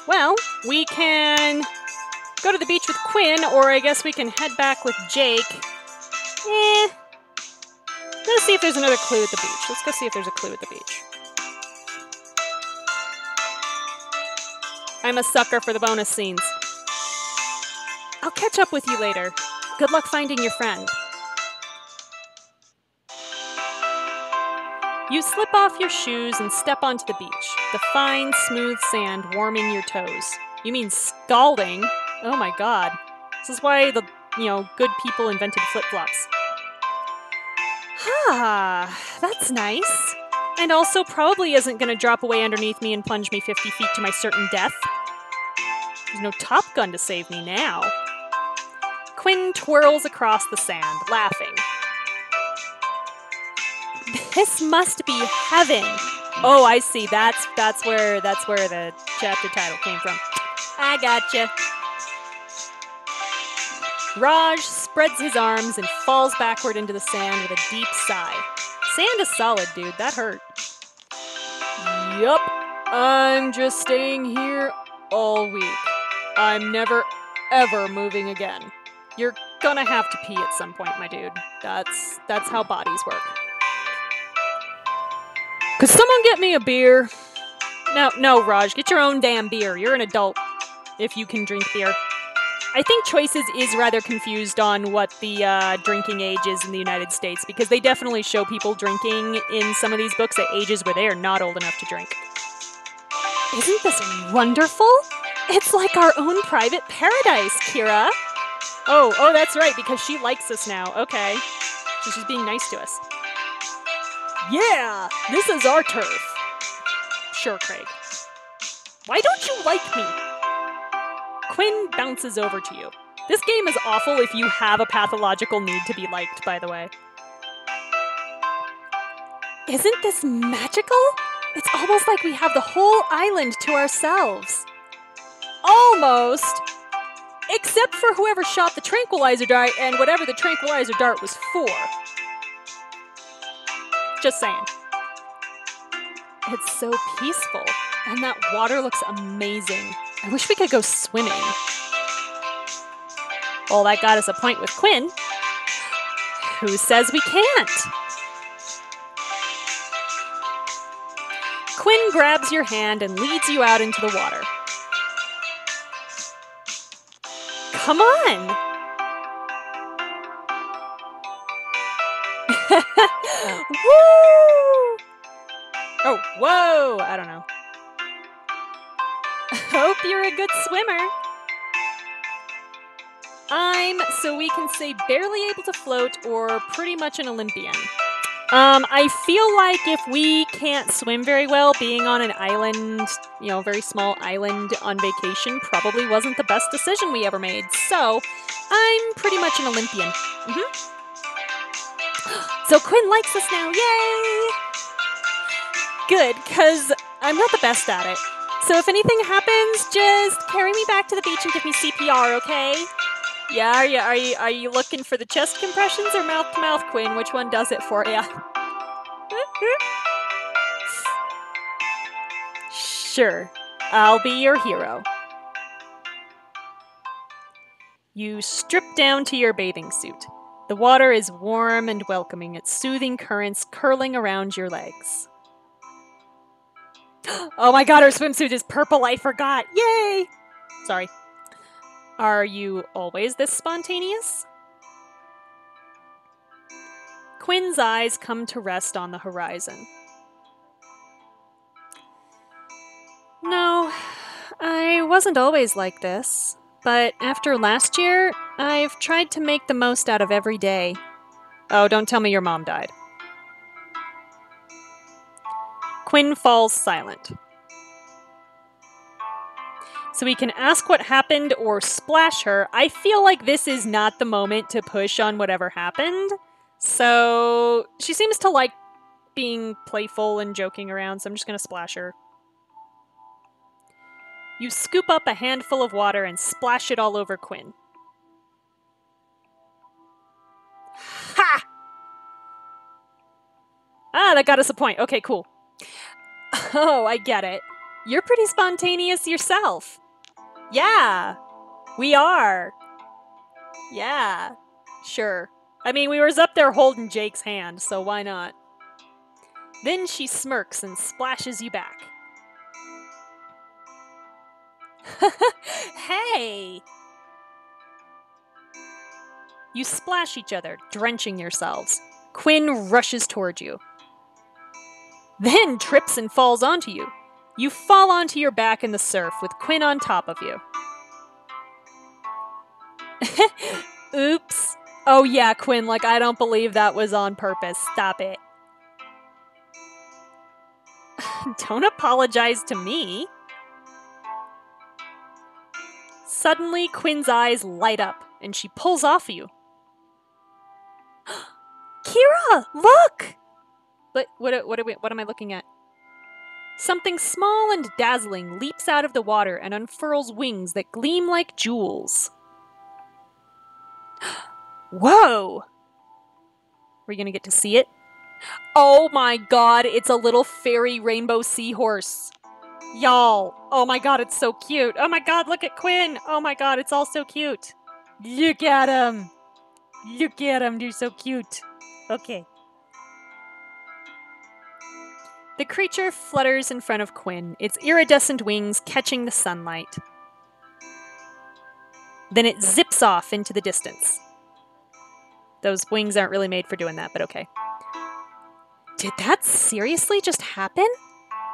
Well, we can go to the beach with Quinn, or I guess we can head back with Jake. Let's see if there's another clue at the beach. Let's go see if there's a clue at the beach. I'm a sucker for the bonus scenes. I'll catch up with you later. Good luck finding your friend. You slip off your shoes and step onto the beach, the fine, smooth sand warming your toes. You mean scalding? Oh my god. This is why the, good people invented flip-flops. Ah, that's nice. And also probably isn't going to drop away underneath me and plunge me 50 feet to my certain death. There's no Top Gun to save me now. Quinn twirls across the sand, laughing. This must be heaven. Oh, I see. That's where the chapter title came from. I gotcha. Raj spreads his arms and falls backward into the sand with a deep sigh. Sand is solid, dude. That hurt. Yup. I'm just staying here all week. I'm never, ever moving again. You're gonna have to pee at some point, my dude. That's how bodies work. Could someone get me a beer? No, Raj, get your own damn beer. You're an adult, if you can drink beer. I think Choices is rather confused on what the drinking age is in the United States, because they definitely show people drinking in some of these books at ages where they are not old enough to drink. Isn't this wonderful? It's like our own private paradise, Kira. Oh, that's right, because she likes us now. Okay. So she's being nice to us. Yeah, this is our turf. Sure, Craig. Why don't you like me? Quinn bounces over to you. This game is awful if you have a pathological need to be liked, by the way. Isn't this magical? It's almost like we have the whole island to ourselves. Almost. Except for whoever shot the tranquilizer dart and whatever the tranquilizer dart was for. Just saying. It's so peaceful, and that water looks amazing. I wish we could go swimming. Well, that got us a point with Quinn. Who says we can't? Quinn grabs your hand and leads you out into the water. Come on! Woo! Oh, whoa! I don't know. Hope you're a good swimmer. I'm, so we can say, barely able to float or pretty much an Olympian. I feel like if we can't swim very well, being on an island, very small island on vacation probably wasn't the best decision we ever made. So, I'm pretty much an Olympian. So Quinn likes us now, yay! Good, because I'm not the best at it. So if anything happens, just carry me back to the beach and give me CPR, okay? Yeah, are you looking for the chest compressions or mouth to mouth, Quinn? Which one does it for you? Sure, I'll be your hero. You strip down to your bathing suit. The water is warm and welcoming, its soothing currents curling around your legs. Oh my god, her swimsuit is purple, I forgot! Yay! Sorry. Are you always this spontaneous? Quinn's eyes come to rest on the horizon. No, I wasn't always like this. But after last year, I've tried to make the most out of every day. Oh, don't tell me your mom died. Quinn falls silent. So we can ask what happened or splash her. I feel like this is not the moment to push on whatever happened. So she seems to like being playful and joking around, so I'm just going to splash her. You scoop up a handful of water and splash it all over Quinn. Ha! Ah, that got us a point. Okay, cool. Oh, I get it. You're pretty spontaneous yourself. Yeah, we are. Yeah, sure. I mean, we was up there holding Jake's hand, so why not? Then she smirks and splashes you back. Hey! You splash each other, drenching yourselves. Quinn rushes toward you. Then trips and falls onto you. You fall onto your back in the surf with Quinn on top of you. Oops. Oh yeah, Quinn, like I don't believe that was on purpose. Stop it. Don't apologize to me. Suddenly, Quinn's eyes light up, and she pulls off you. Kira, look! But what am I looking at? Something small and dazzling leaps out of the water and unfurls wings that gleam like jewels. Whoa! We're gonna get to see it? Oh my god, it's a little fairy rainbow seahorse. Y'all, oh my god, it's so cute. Oh my god, look at Quinn. Oh my god, it's all so cute. Look at him. Look at him, they're so cute. Okay. The creature flutters in front of Quinn, its iridescent wings catching the sunlight. Then it zips off into the distance. Those wings aren't really made for doing that, but okay. Did that seriously just happen?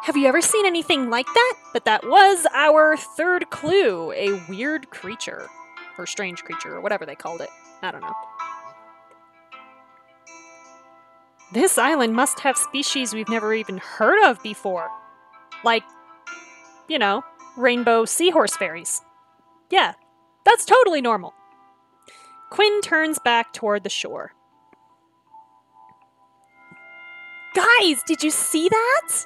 Have you ever seen anything like that? But that was our third clue, a weird creature. Or strange creature, or whatever they called it. I don't know. This island must have species we've never even heard of before. Like, you know, rainbow seahorse fairies. Yeah, that's totally normal. Quinn turns back toward the shore. Guys, did you see that?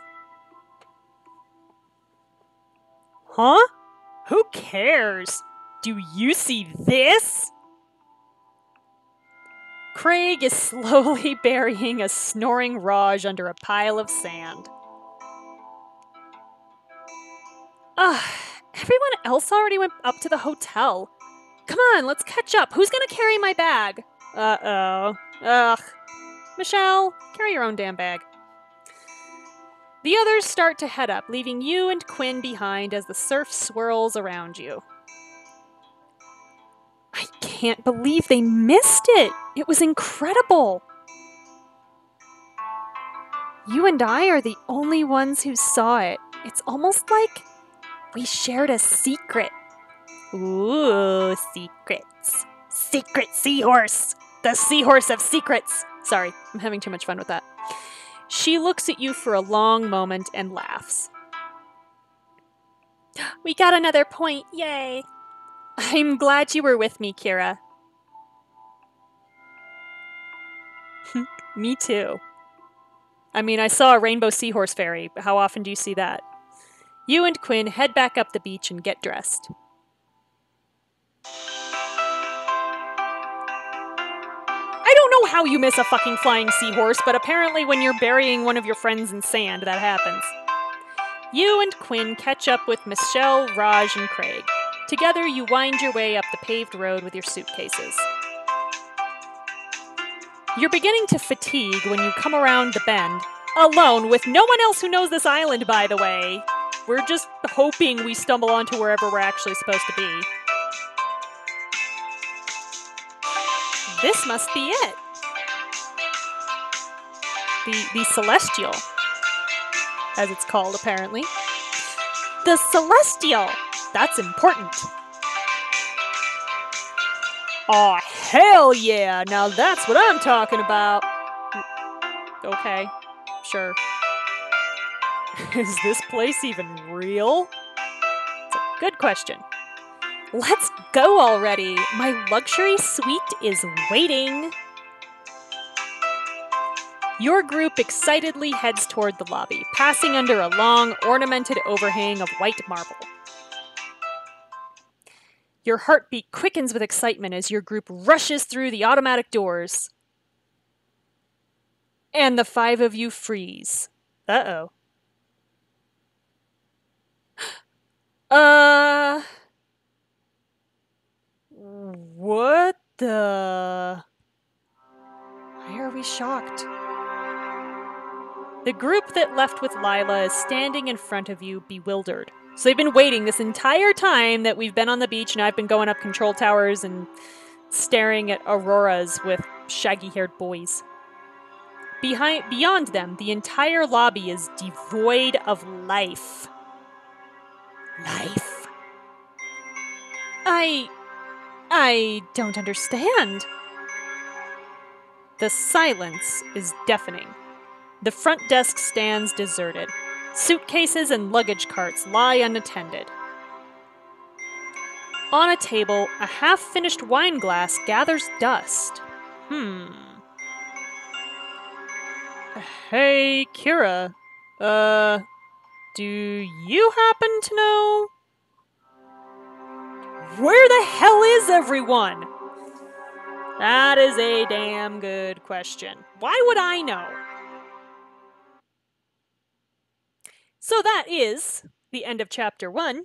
Huh? Who cares? Do you see this? Craig is slowly burying a snoring Raj under a pile of sand. Everyone else already went up to the hotel. Come on, let's catch up. Who's gonna carry my bag? Uh-oh. Ugh. Michelle, carry your own damn bag. The others start to head up, leaving you and Quinn behind as the surf swirls around you. I can't believe they missed it! It was incredible! You and I are the only ones who saw it. It's almost like we shared a secret. Ooh, secrets. Secret seahorse! The seahorse of secrets! Sorry, I'm having too much fun with that. She looks at you for a long moment and laughs. We got another point, yay! I'm glad you were with me, Kira. Me too. I mean, I saw a rainbow seahorse fairy, but how often do you see that? You and Quinn head back up the beach and get dressed. I don't know how you miss a fucking flying seahorse, but apparently when you're burying one of your friends in sand, that happens. You and Quinn catch up with Michelle, Raj, and Craig. Together, you wind your way up the paved road with your suitcases. You're beginning to fatigue when you come around the bend, alone with no one else who knows this island, by the way. We're just hoping we stumble onto wherever we're actually supposed to be. This must be it. The Celestial, as it's called, apparently. The Celestial! That's important. Aw, hell yeah! Now that's what I'm talking about! Okay, sure. Is this place even real? It's a good question. Let's go already! My luxury suite is waiting! Your group excitedly heads toward the lobby, passing under a long, ornamented overhang of white marble. Your heartbeat quickens with excitement as your group rushes through the automatic doors. And the five of you freeze. Uh-oh. What the... Why are we shocked? The group that left with Lila is standing in front of you, bewildered. So they've been waiting this entire time that we've been on the beach, and I've been going up control towers and staring at auroras with shaggy-haired boys. Beyond them, the entire lobby is devoid of life. Life. I don't understand. The silence is deafening. The front desk stands deserted. Suitcases and luggage carts lie unattended. On a table, a half-finished wine glass gathers dust. Hey, Kira. Do you happen to know? Where the hell is everyone? That is a damn good question. Why would I know? So that is the end of Chapter 1.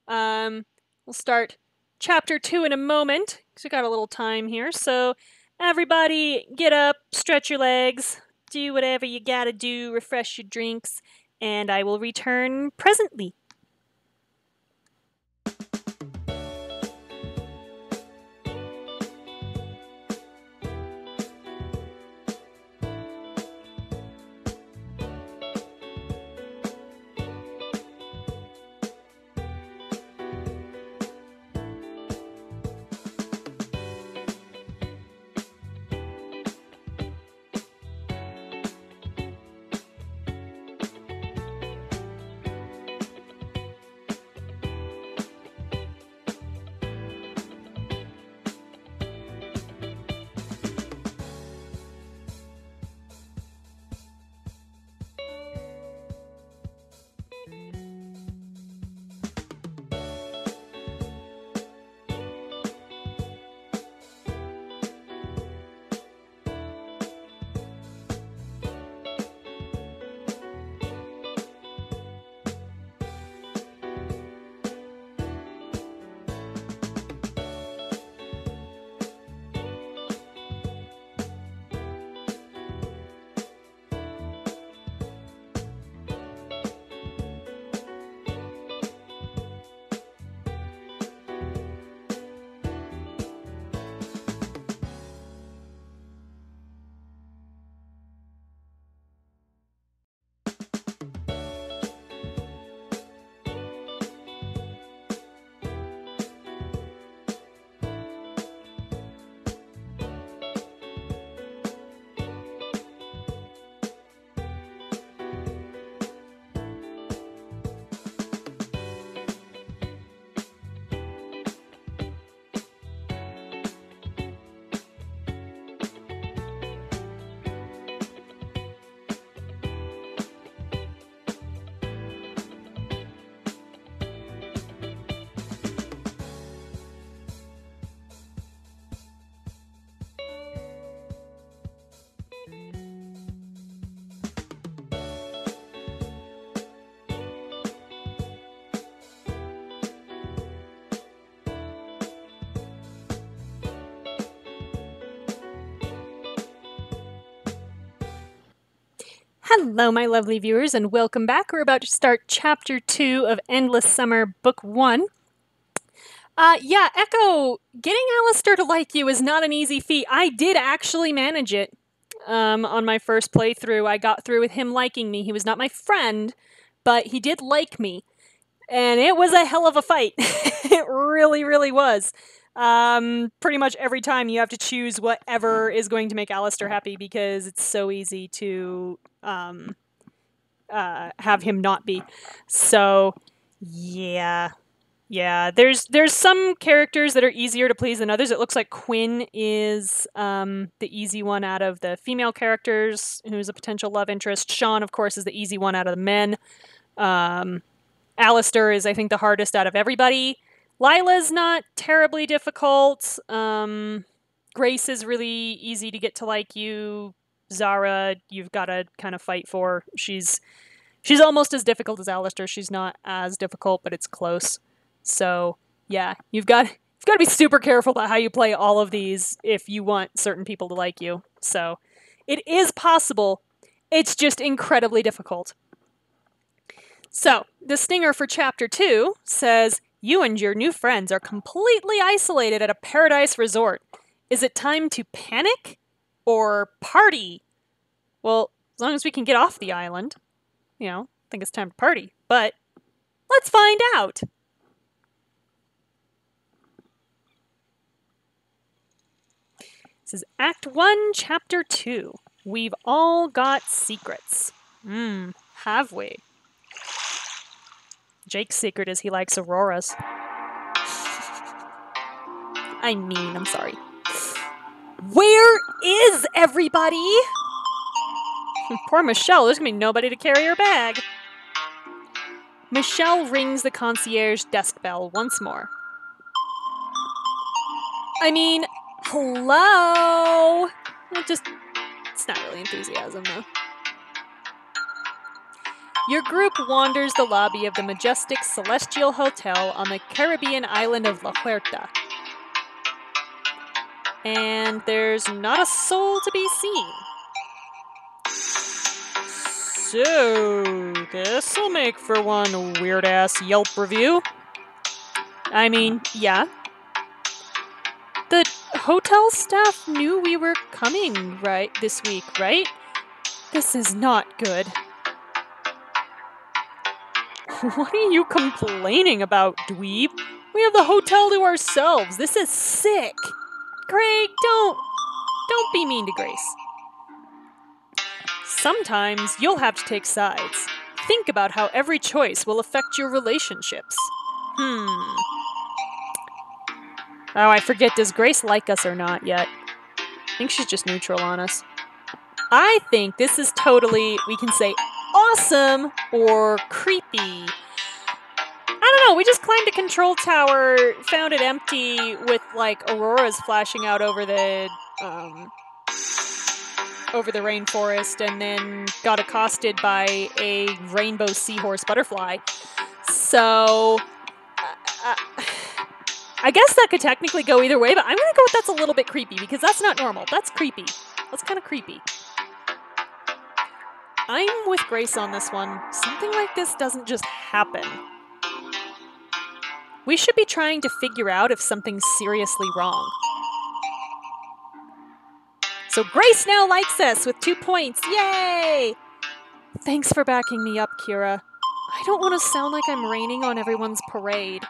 We'll start Chapter 2 in a moment, because we got a little time here. So everybody get up, stretch your legs, do whatever you gotta do, refresh your drinks, and I will return presently. Hello, my lovely viewers, and welcome back. We're about to start Chapter 2 of Endless Summer, Book 1. Yeah, Echo, getting Alistair to like you is not an easy feat. I did actually manage it on my first playthrough. I got through with him liking me. He was not my friend, but he did like me. And it was a hell of a fight. It really, really was. Pretty much every time you have to choose whatever is going to make Alistair happy because it's so easy to have him not be. So, yeah. Yeah, there's some characters that are easier to please than others. It looks like Quinn is the easy one out of the female characters, who's a potential love interest. Sean, of course, is the easy one out of the men. Alistair is, I think, the hardest out of everybody. Lila's not terribly difficult. Grace is really easy to get to like you. Zara, you've got to kind of fight for. She's almost as difficult as Alistair. She's not as difficult, but it's close. So, yeah, you've got to be super careful about how you play all of these if you want certain people to like you. So, it is possible. It's just incredibly difficult. So, the stinger for Chapter 2 says, you and your new friends are completely isolated at a paradise resort. Is it time to panic or party? Well, as long as we can get off the island, I think it's time to party. But let's find out. This is Act 1, Chapter 2. We've all got secrets. Have we? Jake's secret is he likes auroras. I'm sorry. Where is everybody? Poor Michelle, there's gonna be nobody to carry her bag. Michelle rings the concierge desk bell once more. Hello? It's not really enthusiasm, though. Your group wanders the lobby of the majestic Celestial Hotel on the Caribbean island of La Huerta. And there's not a soul to be seen. So, this'll make for one weird-ass Yelp review. Yeah. The hotel staff knew we were coming this week, right? This is not good. What are you complaining about, dweeb? We have the hotel to ourselves. This is sick. Craig, don't be mean to Grace. Sometimes you'll have to take sides. Think about how every choice will affect your relationships. Oh, I forget, does Grace like us or not yet? I think she's just neutral on us. I think this is totally, we can say, awesome or creepy. I don't know, we just climbed a control tower, found it empty with, auroras flashing out over the rainforest, and then got accosted by a rainbow seahorse butterfly. So, I guess that could technically go either way, but I'm gonna go with that's a little bit creepy, because that's not normal. That's creepy. That's kind of creepy. I'm with Grace on this one. Something like this doesn't just happen. We should be trying to figure out if something's seriously wrong. So Grace now likes us with 2 points. Yay! Thanks for backing me up, Kira. I don't want to sound like I'm raining on everyone's parade.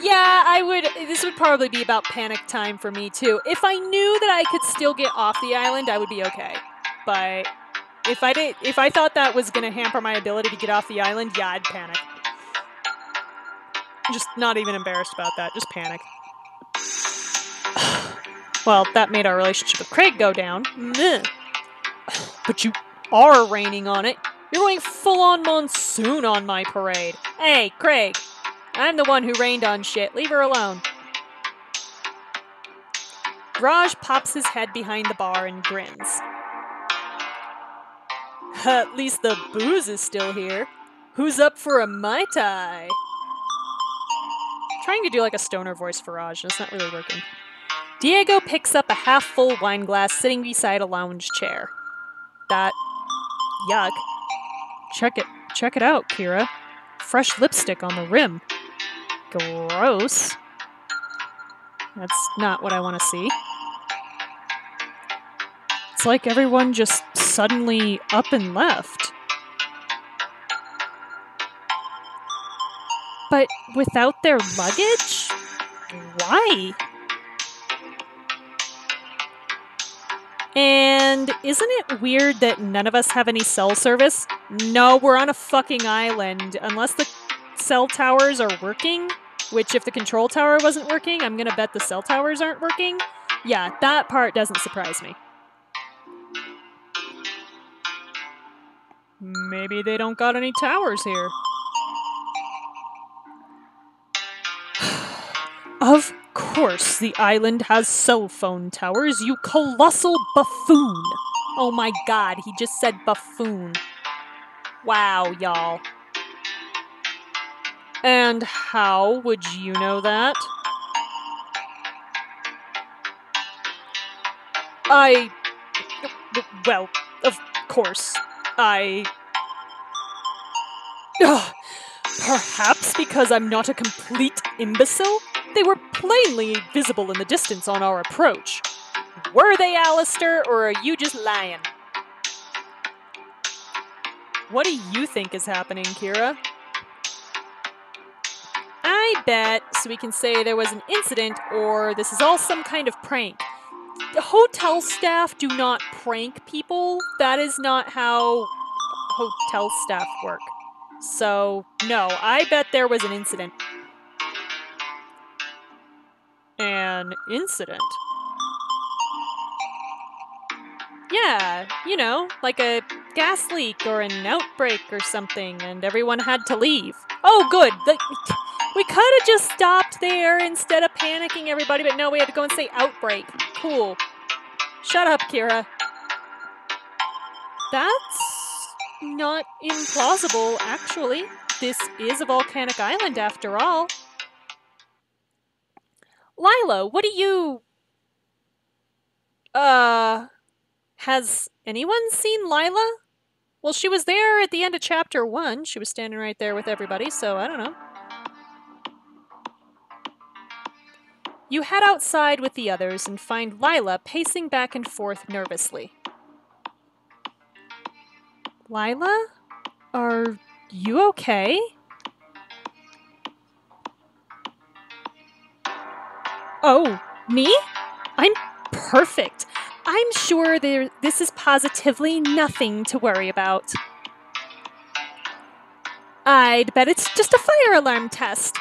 Yeah, I would. This would probably be about panic time for me, too. If I knew that I could still get off the island, I would be okay. But if I thought that was going to hamper my ability to get off the island, yeah, I'd panic. Just not even embarrassed about that. Just panic. Well, that made our relationship with Craig go down. But you are raining on it. You're going full-on monsoon on my parade. Hey, Craig. I'm the one who rained on shit. Leave her alone. Raj pops his head behind the bar and grins. At least the booze is still here. Who's up for a Mai Tai? Trying to do a stoner voice for Raj. It's not really working. Diego picks up a half-full wine glass sitting beside a lounge chair. Yuck. Check it out, Kira. Fresh lipstick on the rim. Gross. That's not what I want to see. It's like everyone just suddenly up and left. But without their luggage? Why? And isn't it weird that none of us have any cell service? No, we're on a fucking island. Unless the cell towers are working, which if the control tower wasn't working, I'm gonna bet the cell towers aren't working. Yeah, that part doesn't surprise me. Maybe they don't got any towers here. Of course the island has cell phone towers, you colossal buffoon. Oh my god, he just said buffoon. Wow, y'all. And how would you know that? Well, of course, Ugh. Perhaps because I'm not a complete imbecile? They were plainly visible in the distance on our approach. Were they, Alistair, or are you just lying? What do you think is happening, Kira? I bet so we can say there was an incident or this is all some kind of prank. The hotel staff do not prank people. That is not how hotel staff work. So, no, I bet there was an incident. An incident? Yeah, you know, like a gas leak or an outbreak or something, and everyone had to leave. Oh, good. We could have just stopped there instead of panicking everybody, but no, we had to go and say outbreak. Cool. Shut up, Kira. That's not implausible, actually. This is a volcanic island, after all. Lila, what do you... Has anyone seen Lila? Well, she was there at the end of chapter 1. She was standing right there with everybody, so I don't know. You head outside with the others and find Lila pacing back and forth nervously. Lila? Are you okay? Oh, me? I'm perfect. I'm sure this is positively nothing to worry about. I'd bet it's just a fire alarm test.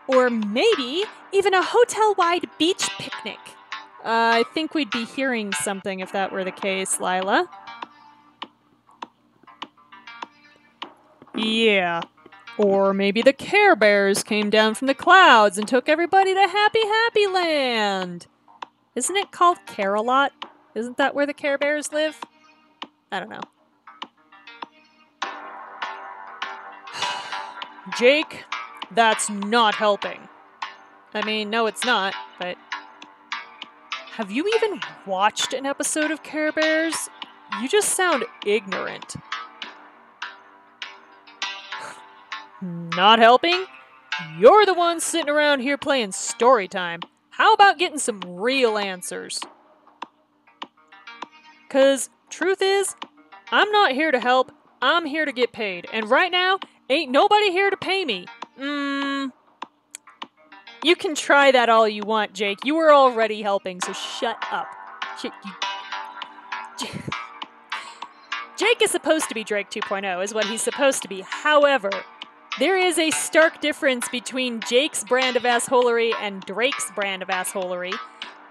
Or maybe even a hotel-wide beach picnic. I think we'd be hearing something if that were the case, Lila. Yeah. Or maybe the Care Bears came down from the clouds and took everybody to Happy Happy Land. Isn't it called Care-a-Lot? Isn't that where the Care Bears live? I don't know. Jake, that's not helping. I mean, no, it's not, but... Have you even watched an episode of Care Bears? You just sound ignorant. Not helping? You're the one sitting around here playing story time. How about getting some real answers? 'Cause, truth is, I'm not here to help, I'm here to get paid. And right now, ain't nobody here to pay me. You can try that all you want, Jake. You were already helping, so shut up. Jake is supposed to be Drake 2.0, is what he's supposed to be. However, there is a stark difference between Jake's brand of assholery and Drake's brand of assholery.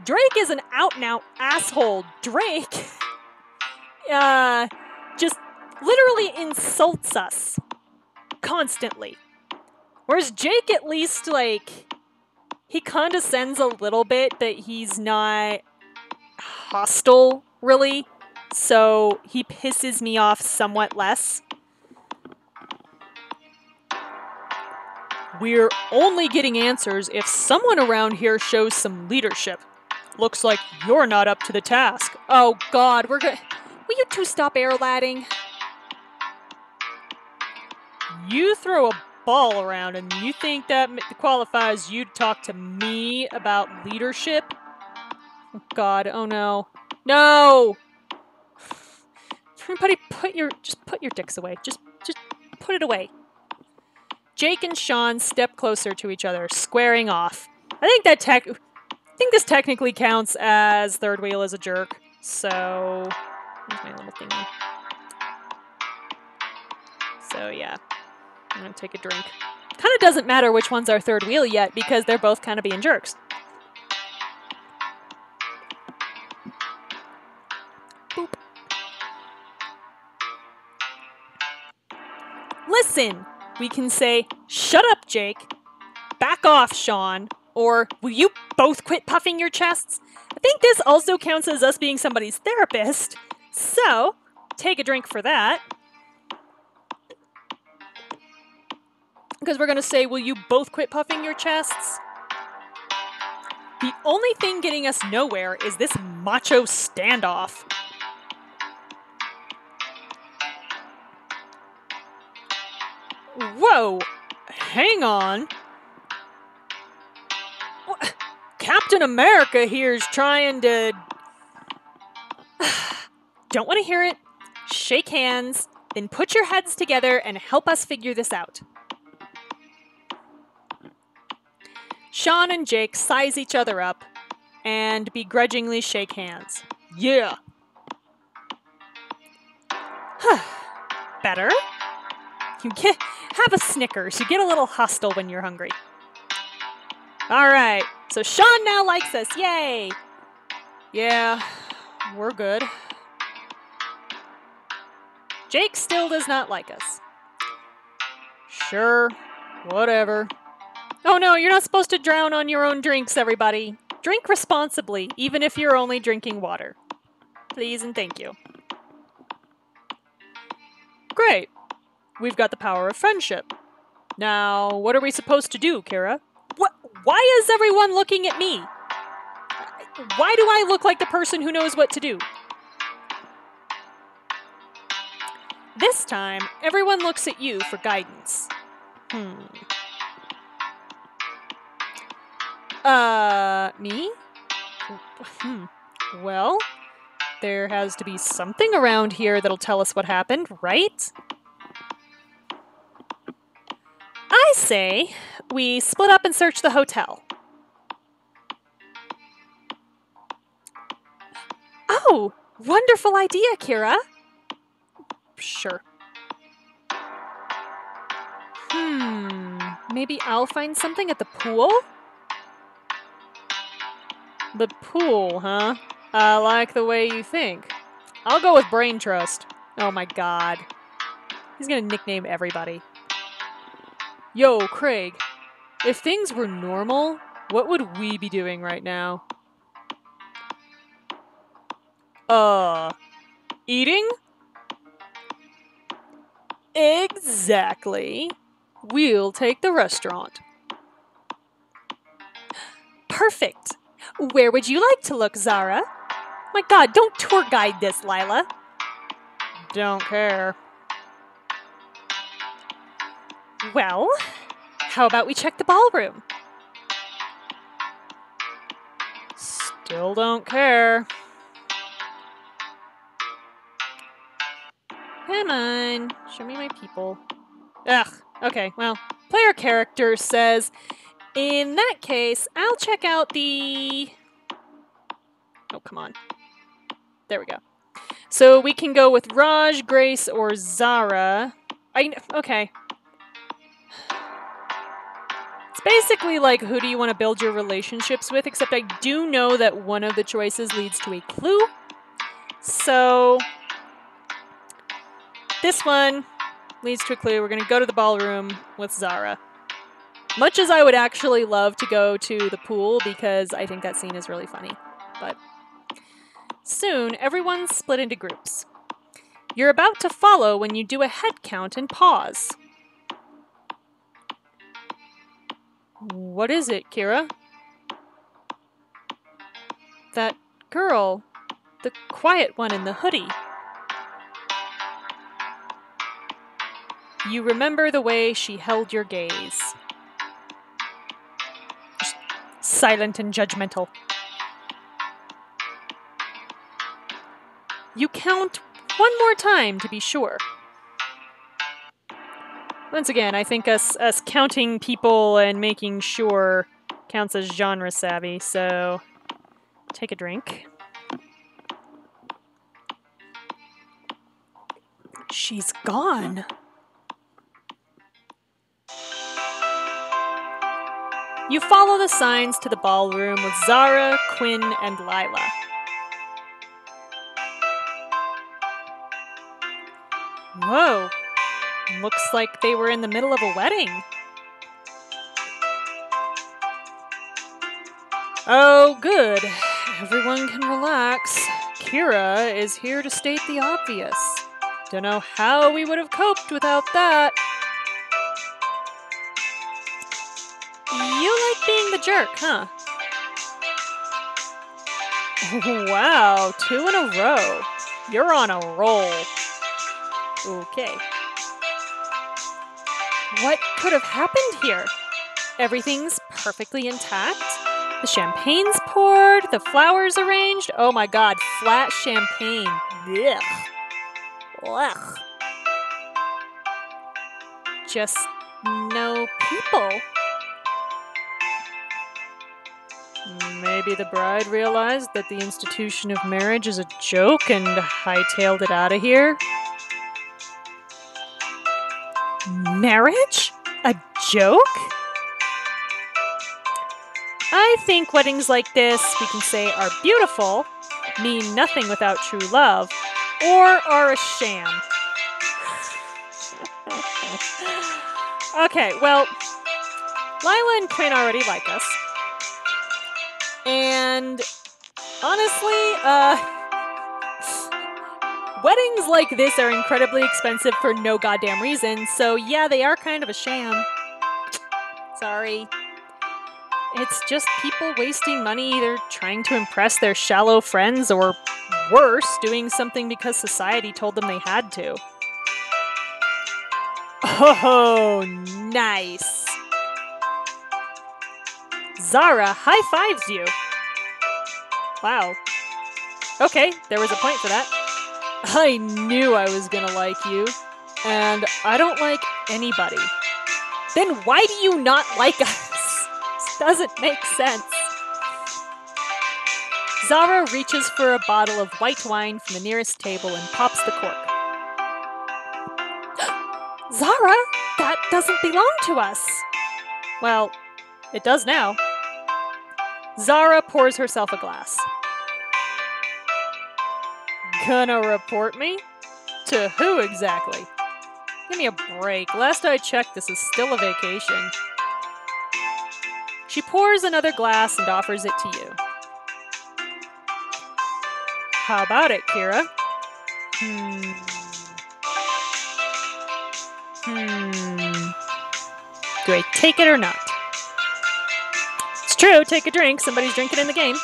Drake is an out-and-out asshole. Drake just literally insults us constantly. Whereas Jake at least, like, he condescends a little bit, but he's not hostile, really. So he pisses me off somewhat less. We're only getting answers if someone around here shows some leadership. Looks like you're not up to the task. Oh God, will you two stop air-ladding? You throw a ball around and you think that qualifies you to talk to me about leadership? Oh God, oh no. No! Everybody just put your dicks away. Just put it away. Jake and Sean step closer to each other, squaring off. I think this technically counts as third wheel as a jerk. So, here's my little thingy. So yeah, I'm gonna take a drink. Kind of doesn't matter which one's our third wheel yet because they're both kind of being jerks. Boop. Listen, we can say, shut up, Jake. Back off, Sean. Or, will you both quit puffing your chests? I think this also counts as us being somebody's therapist. So, take a drink for that. Because we're going to say, will you both quit puffing your chests? The only thing getting us nowhere is this macho standoff. Whoa! Hang on. Captain America here's trying to... Don't want to hear it. Shake hands, then put your heads together and help us figure this out. Sean and Jake size each other up and begrudgingly shake hands. Yeah. Better? Have a Snickers. You get a little hostile when you're hungry. Alright, so Sean now likes us. Yay! Yeah, we're good. Jake still does not like us. Sure, whatever. Oh no, you're not supposed to drown on your own drinks, everybody. Drink responsibly, even if you're only drinking water. Please and thank you. Great. We've got the power of friendship. Now, what are we supposed to do, Kira? Why is everyone looking at me? Why do I look like the person who knows what to do? This time, everyone looks at you for guidance. Me? Well, there has to be something around here that'll tell us what happened, right? I say we split up and search the hotel. Oh, wonderful idea, Kira. Sure. Maybe I'll find something at the pool? The pool, huh? I like the way you think. I'll go with Brain Trust. Oh my god. He's gonna nickname everybody. Yo, Craig. If things were normal, what would we be doing right now? Eating? Exactly. We'll take the restaurant. Perfect. Where would you like to look, Zara? My god, don't tour guide this, Lila. Don't care. Well, how about we check the ballroom? Still don't care. Come on, show me my people. Ugh, okay, well, player character says, in that case, I'll check out the... Oh, come on. There we go. So we can go with Raj, Grace, or Zara. Okay. It's basically like, who do you want to build your relationships with, except I do know that one of the choices leads to a clue. So... this one leads to a clue. We're going to go to the ballroom with Zara. Much as I would actually love to go to the pool because I think that scene is really funny. But soon, everyone's split into groups. You're about to follow when you do a head count and pause. What is it, Kira? That girl. The quiet one in the hoodie. You remember the way she held your gaze. Just silent and judgmental. You count one more time to be sure. Once again, I think us counting people and making sure counts as genre savvy, so take a drink. She's gone. You follow the signs to the ballroom with Zara, Quinn, and Lila. Whoa. Looks like they were in the middle of a wedding. Oh, good. Everyone can relax. Kira is here to state the obvious. Don't know how we would have coped without that. You like being the jerk, huh? Wow, 2 in a row. You're on a roll. Okay. What could have happened here? Everything's perfectly intact. The champagne's poured, the flowers arranged. Oh my god, flat champagne. Ugh. Ugh. Just no people. Maybe the bride realized that the institution of marriage is a joke and hightailed it out of here. Marriage? A joke? I think weddings like this, we can say, are beautiful, mean nothing without true love, or are a sham. Okay, well, Lila and Quinn already like us. And honestly, weddings like this are incredibly expensive for no goddamn reason, so yeah, they are kind of a sham. Sorry. It's just people wasting money either trying to impress their shallow friends or, worse, doing something because society told them they had to. Oh, nice. Zara high-fives you. Wow. Okay, there was a point for that. I knew I was gonna like you, and I don't like anybody. Then why do you not like us? This doesn't make sense. Zara reaches for a bottle of white wine from the nearest table and pops the cork. Zara, that doesn't belong to us. Well, it does now. Zara pours herself a glass. Gonna report me? To who exactly? Give me a break. Last I checked, this is still a vacation. She pours another glass and offers it to you. How about it, Kira? Do I take it or not? It's true, take a drink. Somebody's drinking in the game.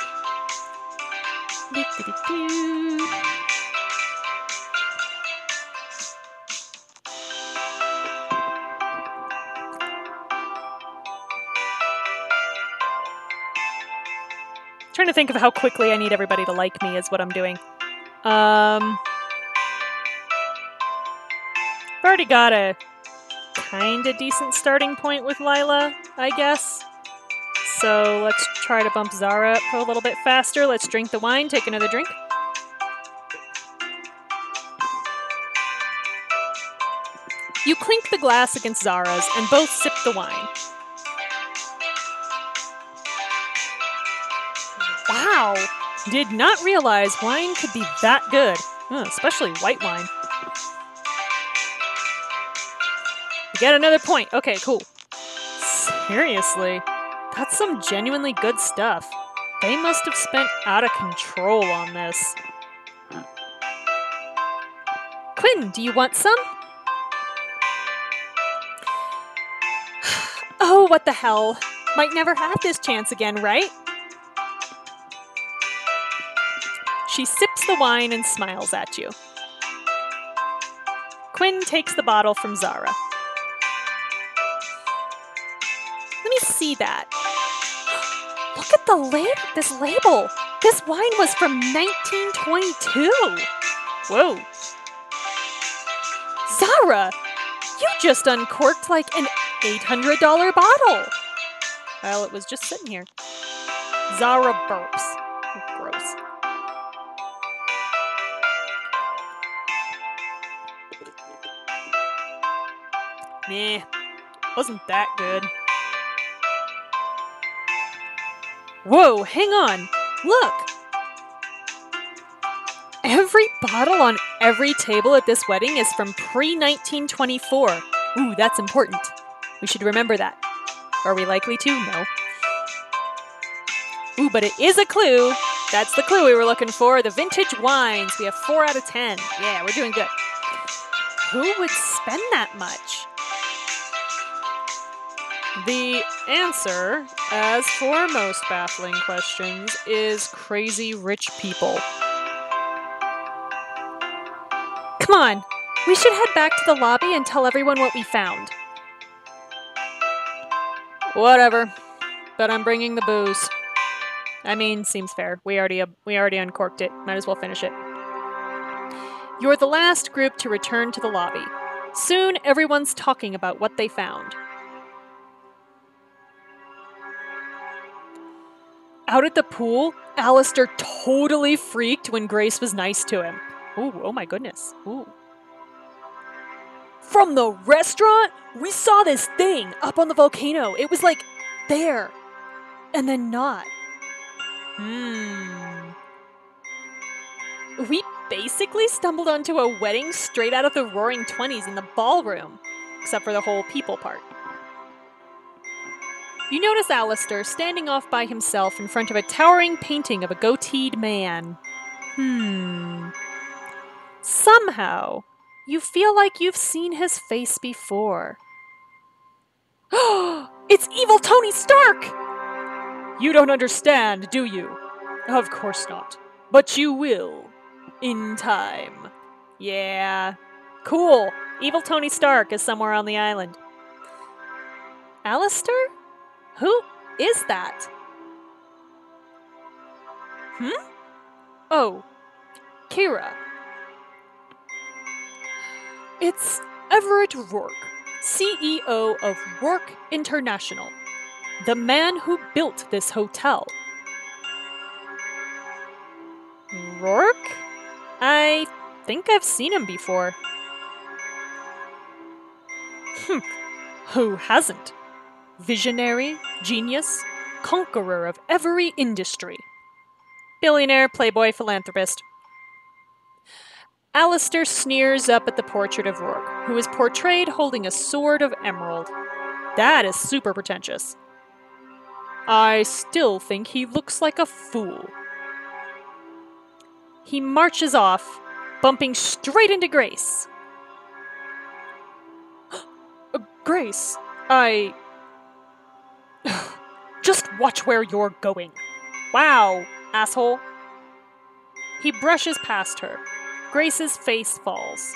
Trying to think of how quickly I need everybody to like me is what I'm doing. I've already got a kinda decent starting point with Lila, I guess. So let's try to bump Zara up a little bit faster. Let's drink the wine, take another drink. You clink the glass against Zara's and both sip the wine. Wow! Did not realize wine could be that good, especially white wine. You get another point. Okay, cool. Seriously, that's some genuinely good stuff. They must have spent out of control on this. Quinn, do you want some? Oh, what the hell. Might never have this chance again, right? She sips the wine and smiles at you. Quinn takes the bottle from Zara. Let me see that. Look at this label. This wine was from 1922. Whoa. Zara, you just uncorked like an $800 bottle. Well, it was just sitting here. Zara burps. Gross. Meh, wasn't that good. Whoa, hang on, look! Every bottle on every table at this wedding is from pre-1924. Ooh, that's important. We should remember that. Are we likely to? No. Ooh, but it is a clue. That's the clue we were looking for. The vintage wines. We have 4 out of 10. Yeah, we're doing good. Who would spend that much? The answer, as for most baffling questions, is crazy rich people. Come on, we should head back to the lobby and tell everyone what we found. Whatever. But I'm bringing the booze. I mean, seems fair. We already uncorked it. Might as well finish it. You're the last group to return to the lobby. Soon, everyone's talking about what they found. Out at the pool, Alistair totally freaked when Grace was nice to him. Ooh, oh my goodness. Ooh. From the restaurant, we saw this thing up on the volcano. It was like there, and then not. We basically stumbled onto a wedding straight out of the Roaring Twenties in the ballroom, except for the whole people part. You notice Alistair standing off by himself in front of a towering painting of a goateed man. Somehow, you feel like you've seen his face before. It's evil Tony Stark! You don't understand, do you? Of course not. But you will. In time. Yeah. Cool. Evil Tony Stark is somewhere on the island. Alistair? Who is that? Oh. Kira. It's Everett Rourke, CEO of Rourke International. The man who built this hotel. Rourke? I think I've seen him before. Who hasn't? Visionary, genius, conqueror of every industry. Billionaire, playboy, philanthropist. Alistair sneers up at the portrait of Rourke, who is portrayed holding a sword of emerald. That is super pretentious. I still think he looks like a fool. He marches off, bumping straight into Grace. Grace, I... Just watch where you're going. Wow, asshole. He brushes past her. Grace's face falls.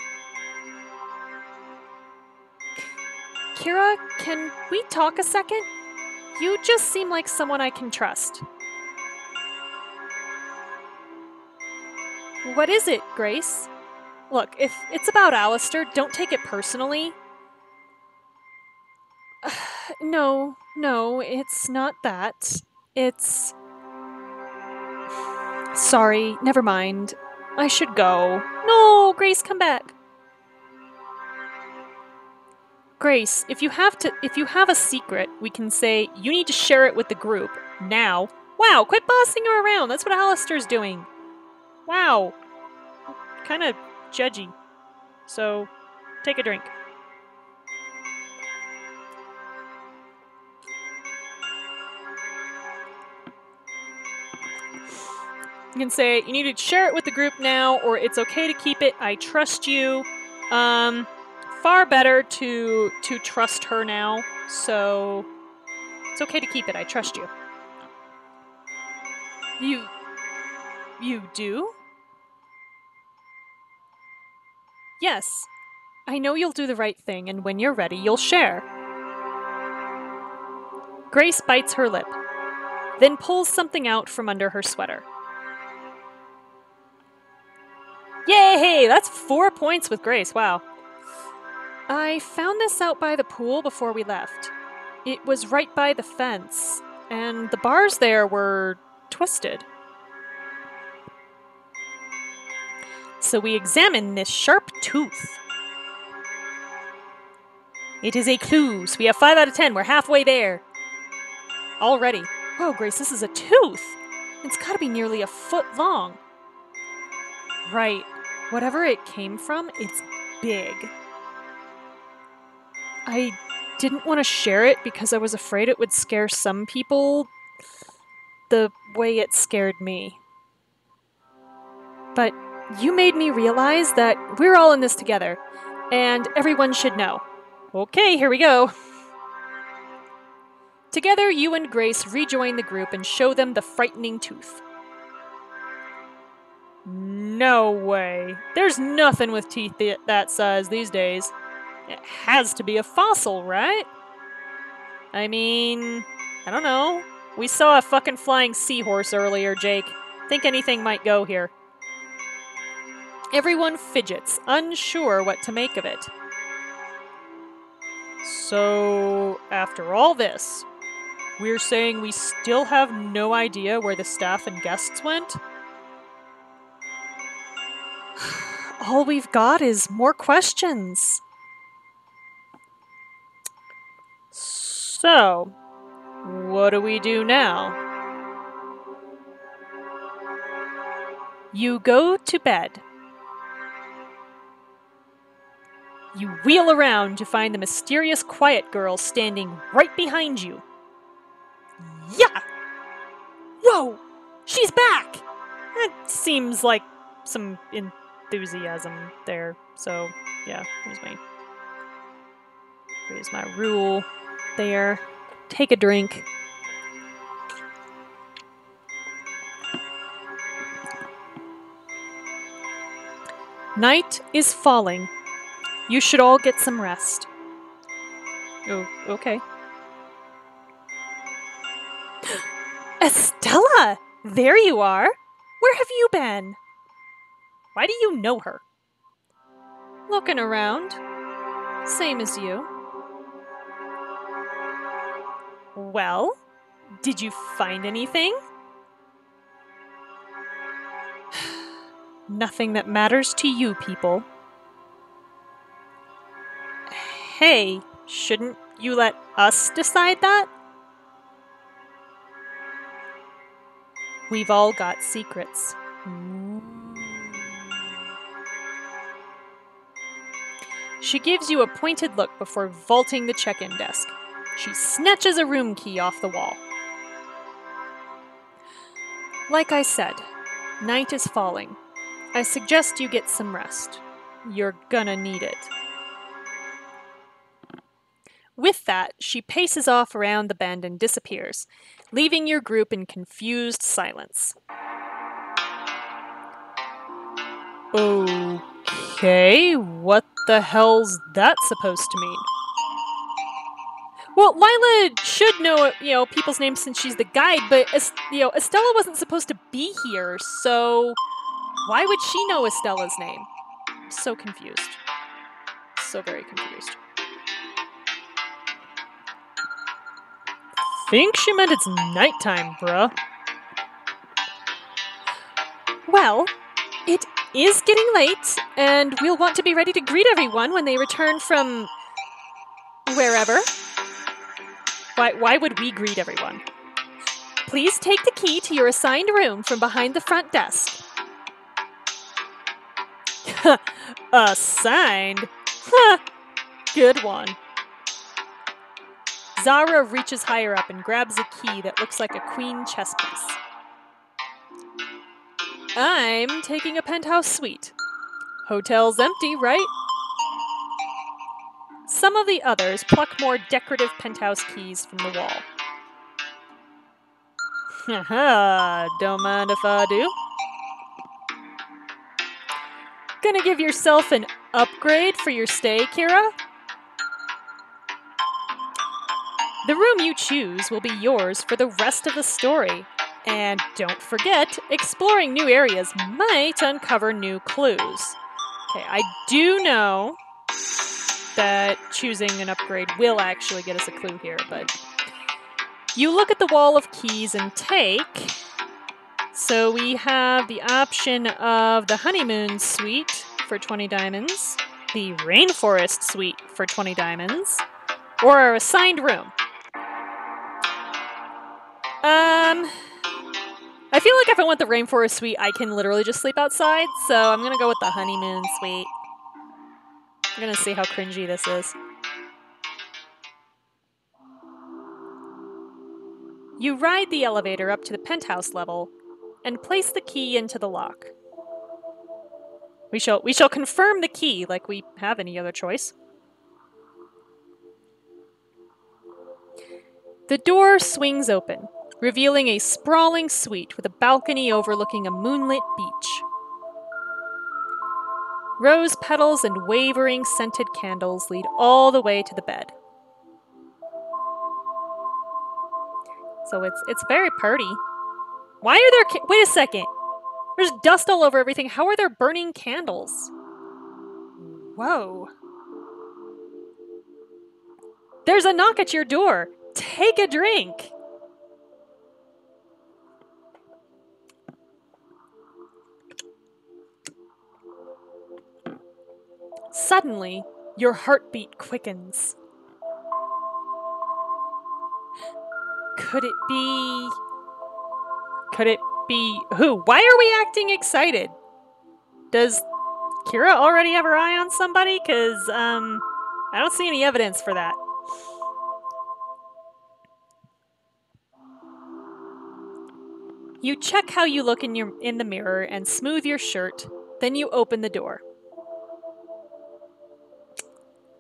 Kira, can we talk a second? You just seem like someone I can trust. What is it, Grace? Look, if it's about Alistair, don't take it personally. No, it's not that. It's... Sorry, never mind. I should go. No, Grace, come back. Grace, if you have a secret, we can say you need to share it with the group now. Wow, quit bossing her around. That's what Alistair's doing. Wow. Kind of judgy. So, take a drink. You can say you need to share it with the group now, or it's okay to keep it. I trust you. Far better to trust her now. So it's okay to keep it. I trust you. You do? Yes. I know you'll do the right thing, and when you're ready, you'll share. Grace bites her lip, then pulls something out from under her sweater. Yay! That's 4 points with Grace. Wow. I found this out by the pool before we left. It was right by the fence, and the bars there were twisted. So we examined this sharp tooth. It is a clue. So we have 5 out of 10. We're halfway there. Already. Whoa, Grace, this is a tooth. It's gotta be nearly a foot long. Right. Whatever it came from, it's big. I didn't want to share it because I was afraid it would scare some people the way it scared me. But you made me realize that we're all in this together, and everyone should know. Okay, here we go. Together, you and Grace rejoin the group and show them the frightening tooth. No way. There's nothing with teeth that size these days. It has to be a fossil, right? I mean, I don't know. We saw a fucking flying seahorse earlier, Jake. Think anything might go here. Everyone fidgets, unsure what to make of it. So, after all this, we're saying we still have no idea where the staff and guests went? All we've got is more questions. So, what do we do now? You go to bed. You wheel around to find the mysterious quiet girl standing right behind you. Yeah! Whoa! She's back! It seems like some enthusiasm there, so yeah, here's my rule there. Take a drink. Night is falling. You should all get some rest. Oh, okay. Estella! There you are! Where have you been? Why do you know her? Looking around. Same as you. Well, did you find anything? Nothing that matters to you people. Hey, shouldn't you let us decide that? We've all got secrets. She gives you a pointed look before vaulting the check-in desk. She snatches a room key off the wall. Like I said, night is falling. I suggest you get some rest. You're gonna need it. With that, she paces off around the bend and disappears, leaving your group in confused silence. Okay, what the hell's that supposed to mean? Well, Lila should know, people's names since she's the guide, but, Estella wasn't supposed to be here, so why would she know Estella's name? I'm so confused. So very confused. Think she meant it's nighttime, bruh. Well, it is getting late, and we'll want to be ready to greet everyone when they return from wherever. Why would we greet everyone? Please take the key to your assigned room from behind the front desk. Assigned? Huh. Good one. Zara reaches higher up and grabs a key that looks like a queen chess piece. I'm taking a penthouse suite. Hotel's empty, right? Some of the others pluck more decorative penthouse keys from the wall. Haha, don't mind if I do. Gonna give yourself an upgrade for your stay, Kira? The room you choose will be yours for the rest of the story. And don't forget, exploring new areas might uncover new clues. Okay, I do know that choosing an upgrade will actually get us a clue here, but you look at the wall of keys and take. So we have the option of the honeymoon suite for 20 diamonds, the rainforest suite for 20 diamonds, or our assigned room. I feel like if I want the rainforest suite, I can literally just sleep outside, so I'm gonna go with the honeymoon suite. I'm gonna see how cringy this is. You ride the elevator up to the penthouse level and place the key into the lock. We shall confirm the key like we have any other choice. The door swings open, revealing a sprawling suite with a balcony overlooking a moonlit beach. Rose petals and wavering scented candles lead all the way to the bed. So it's very pretty. Why are there... Wait a second. There's dust all over everything. How are there burning candles? Whoa. There's a knock at your door. Take a drink. Suddenly, your heartbeat quickens. Could it be... who? Why are we acting excited? Does Kira already have her eye on somebody? Because, I don't see any evidence for that. You check how you look in the mirror and smooth your shirt. Then you open the door.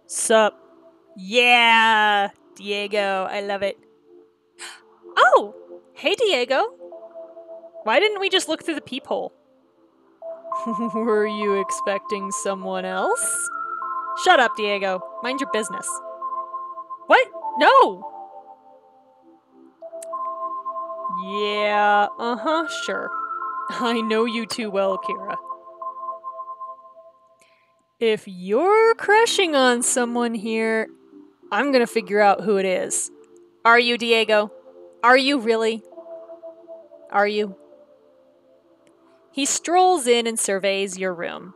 Sup? Yeah, Diego, I love it. Oh, hey Diego. Why didn't we just look through the peephole? Were you expecting someone else? Shut up, Diego. Mind your business. What? No! Yeah, sure. I know you too well, Kira. If you're crushing on someone here, I'm gonna figure out who it is. Are you, Diego? Are you really? Are you? He strolls in and surveys your room.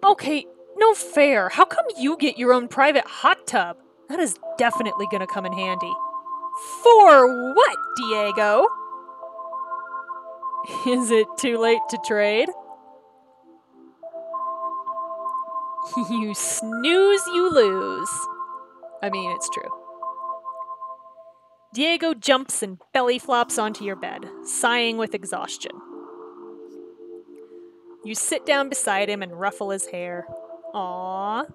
Okay, no fair. How come you get your own private hot tub? That is definitely gonna come in handy. For what, Diego? Is it too late to trade? You snooze, you lose. I mean, it's true. Diego jumps and belly flops onto your bed, sighing with exhaustion. You sit down beside him and ruffle his hair. Aww.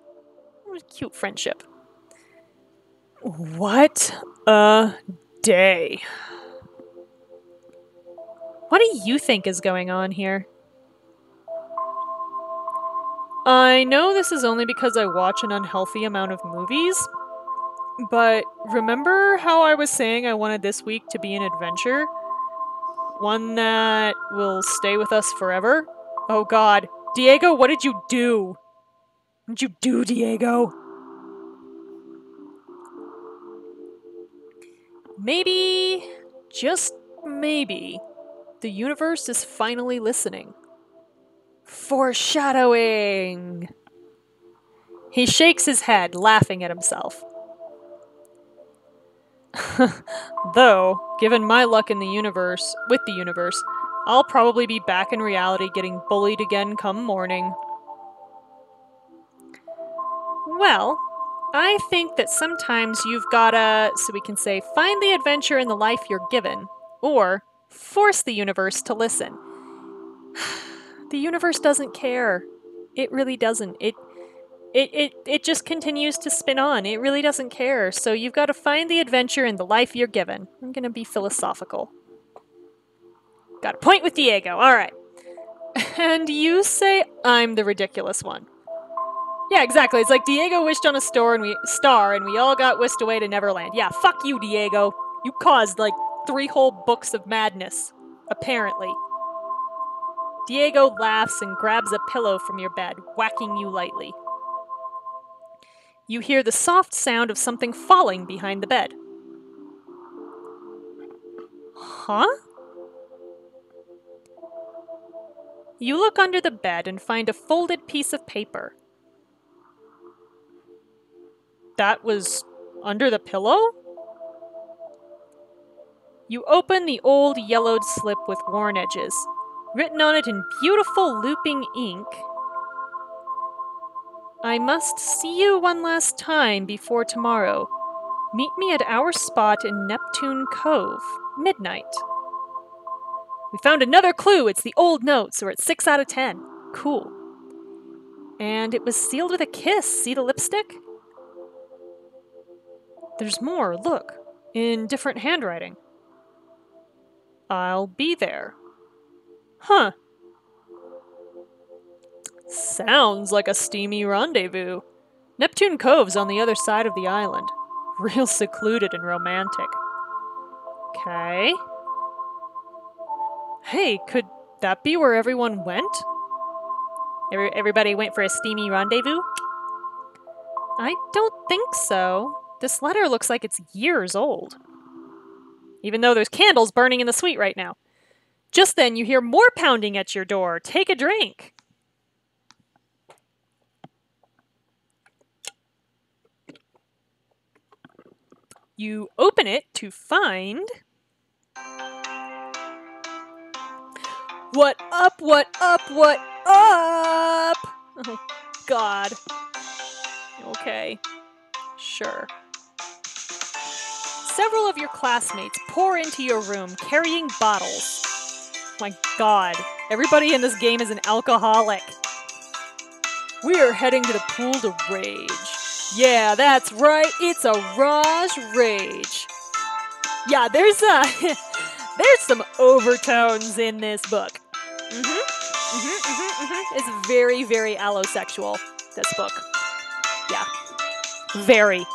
Cute friendship. What a day. What do you think is going on here? I know this is only because I watch an unhealthy amount of movies, but remember how I was saying I wanted this week to be an adventure? One that will stay with us forever? Oh god. Diego, what did you do? What did you do, Diego? Maybe, just maybe, the universe is finally listening. Foreshadowing! He shakes his head, laughing at himself. Though, given my luck with the universe, I'll probably be back in reality getting bullied again come morning. Well, I think that sometimes you've gotta, so we can say, find the adventure in the life you're given, or force the universe to listen. The universe doesn't care. It really doesn't. It just continues to spin on. It really doesn't care. So you've got to find the adventure in the life you're given. I'm gonna be philosophical. Got a point with Diego. All right. And you say I'm the ridiculous one. Yeah, exactly. It's like Diego wished on a star and we all got whisked away to Neverland. Yeah, fuck you, Diego. You caused like 3 whole books of madness. Apparently. Diego laughs and grabs a pillow from your bed, whacking you lightly. You hear the soft sound of something falling behind the bed. Huh? You look under the bed and find a folded piece of paper. That was under the pillow? You open the old yellowed slip with worn edges. Written on it in beautiful looping ink. I must see you one last time before tomorrow. Meet me at our spot in Neptune Cove, midnight. We found another clue. It's the old note, so we're at 6 out of 10. Cool. And it was sealed with a kiss. See the lipstick? There's more, look. In different handwriting. I'll be there. Huh. Sounds like a steamy rendezvous. Neptune Cove's on the other side of the island. Real secluded and romantic. Okay. Hey, could that be where everyone went? Everybody went for a steamy rendezvous? I don't think so. This letter looks like it's years old. Even though there's candles burning in the suite right now. Just then, you hear more pounding at your door. Take a drink. You open it to find... What up, what up, what up? Oh, God. Okay. Sure. Several of your classmates pour into your room carrying bottles. My God. Everybody in this game is an alcoholic. We are heading to the pool to rage. Yeah, that's right. It's a Raj rage. Yeah, there's some overtones in this book. It's very, very allosexual, this book. Yeah. Very.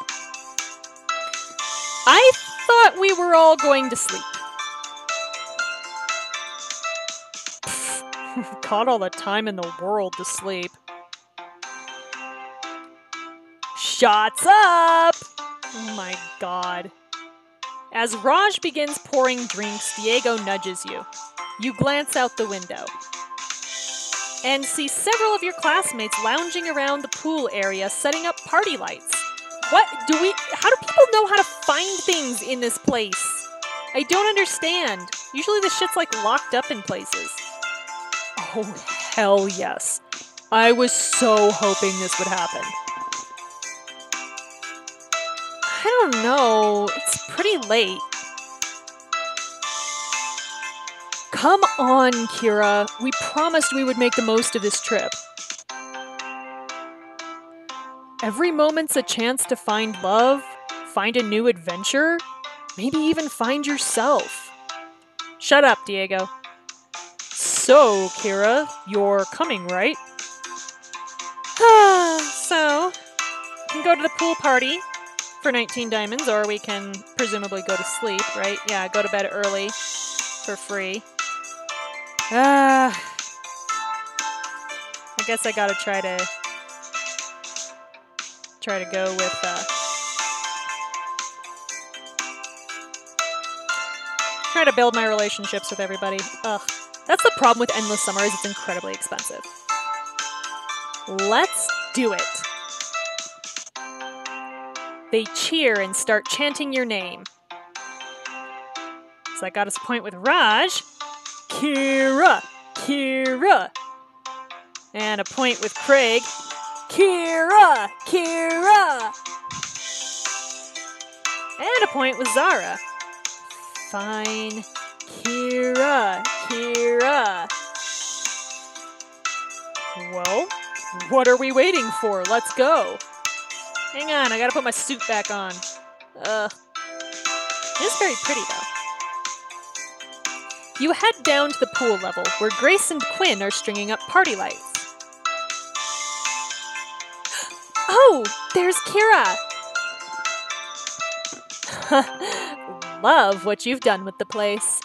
I thought we were all going to sleep. We've got all the time in the world to sleep. Shots up! Oh my God. As Raj begins pouring drinks, Diego nudges you. You glance out the window and see several of your classmates lounging around the pool area setting up party lights. How do people know how to find things in this place? I don't understand. Usually this shit's like locked up in places. Oh, hell yes. I was so hoping this would happen. I don't know. It's pretty late. Come on, Kira. We promised we would make the most of this trip. Every moment's a chance to find love, find a new adventure, maybe even find yourself. Shut up, Diego. So, Kira, you're coming, right? So, we can go to the pool party for 19 diamonds, or we can presumably go to sleep, right? Yeah, go to bed early for free. I guess I gotta try to go with try to build my relationships with everybody. Ugh. That's the problem with Endless Summer, is it's incredibly expensive. Let's do it. They cheer and start chanting your name. So I got us a point with Raj. Kira! Kira! And a point with Craig. Kira! Kira! And a point with Zara. Fine. Kira! Kira! Well, what are we waiting for? Let's go. Hang on, I gotta put my suit back on. It's very pretty, though. You head down to the pool level, where Grace and Quinn are stringing up party lights. Oh, there's Kira! Love what you've done with the place.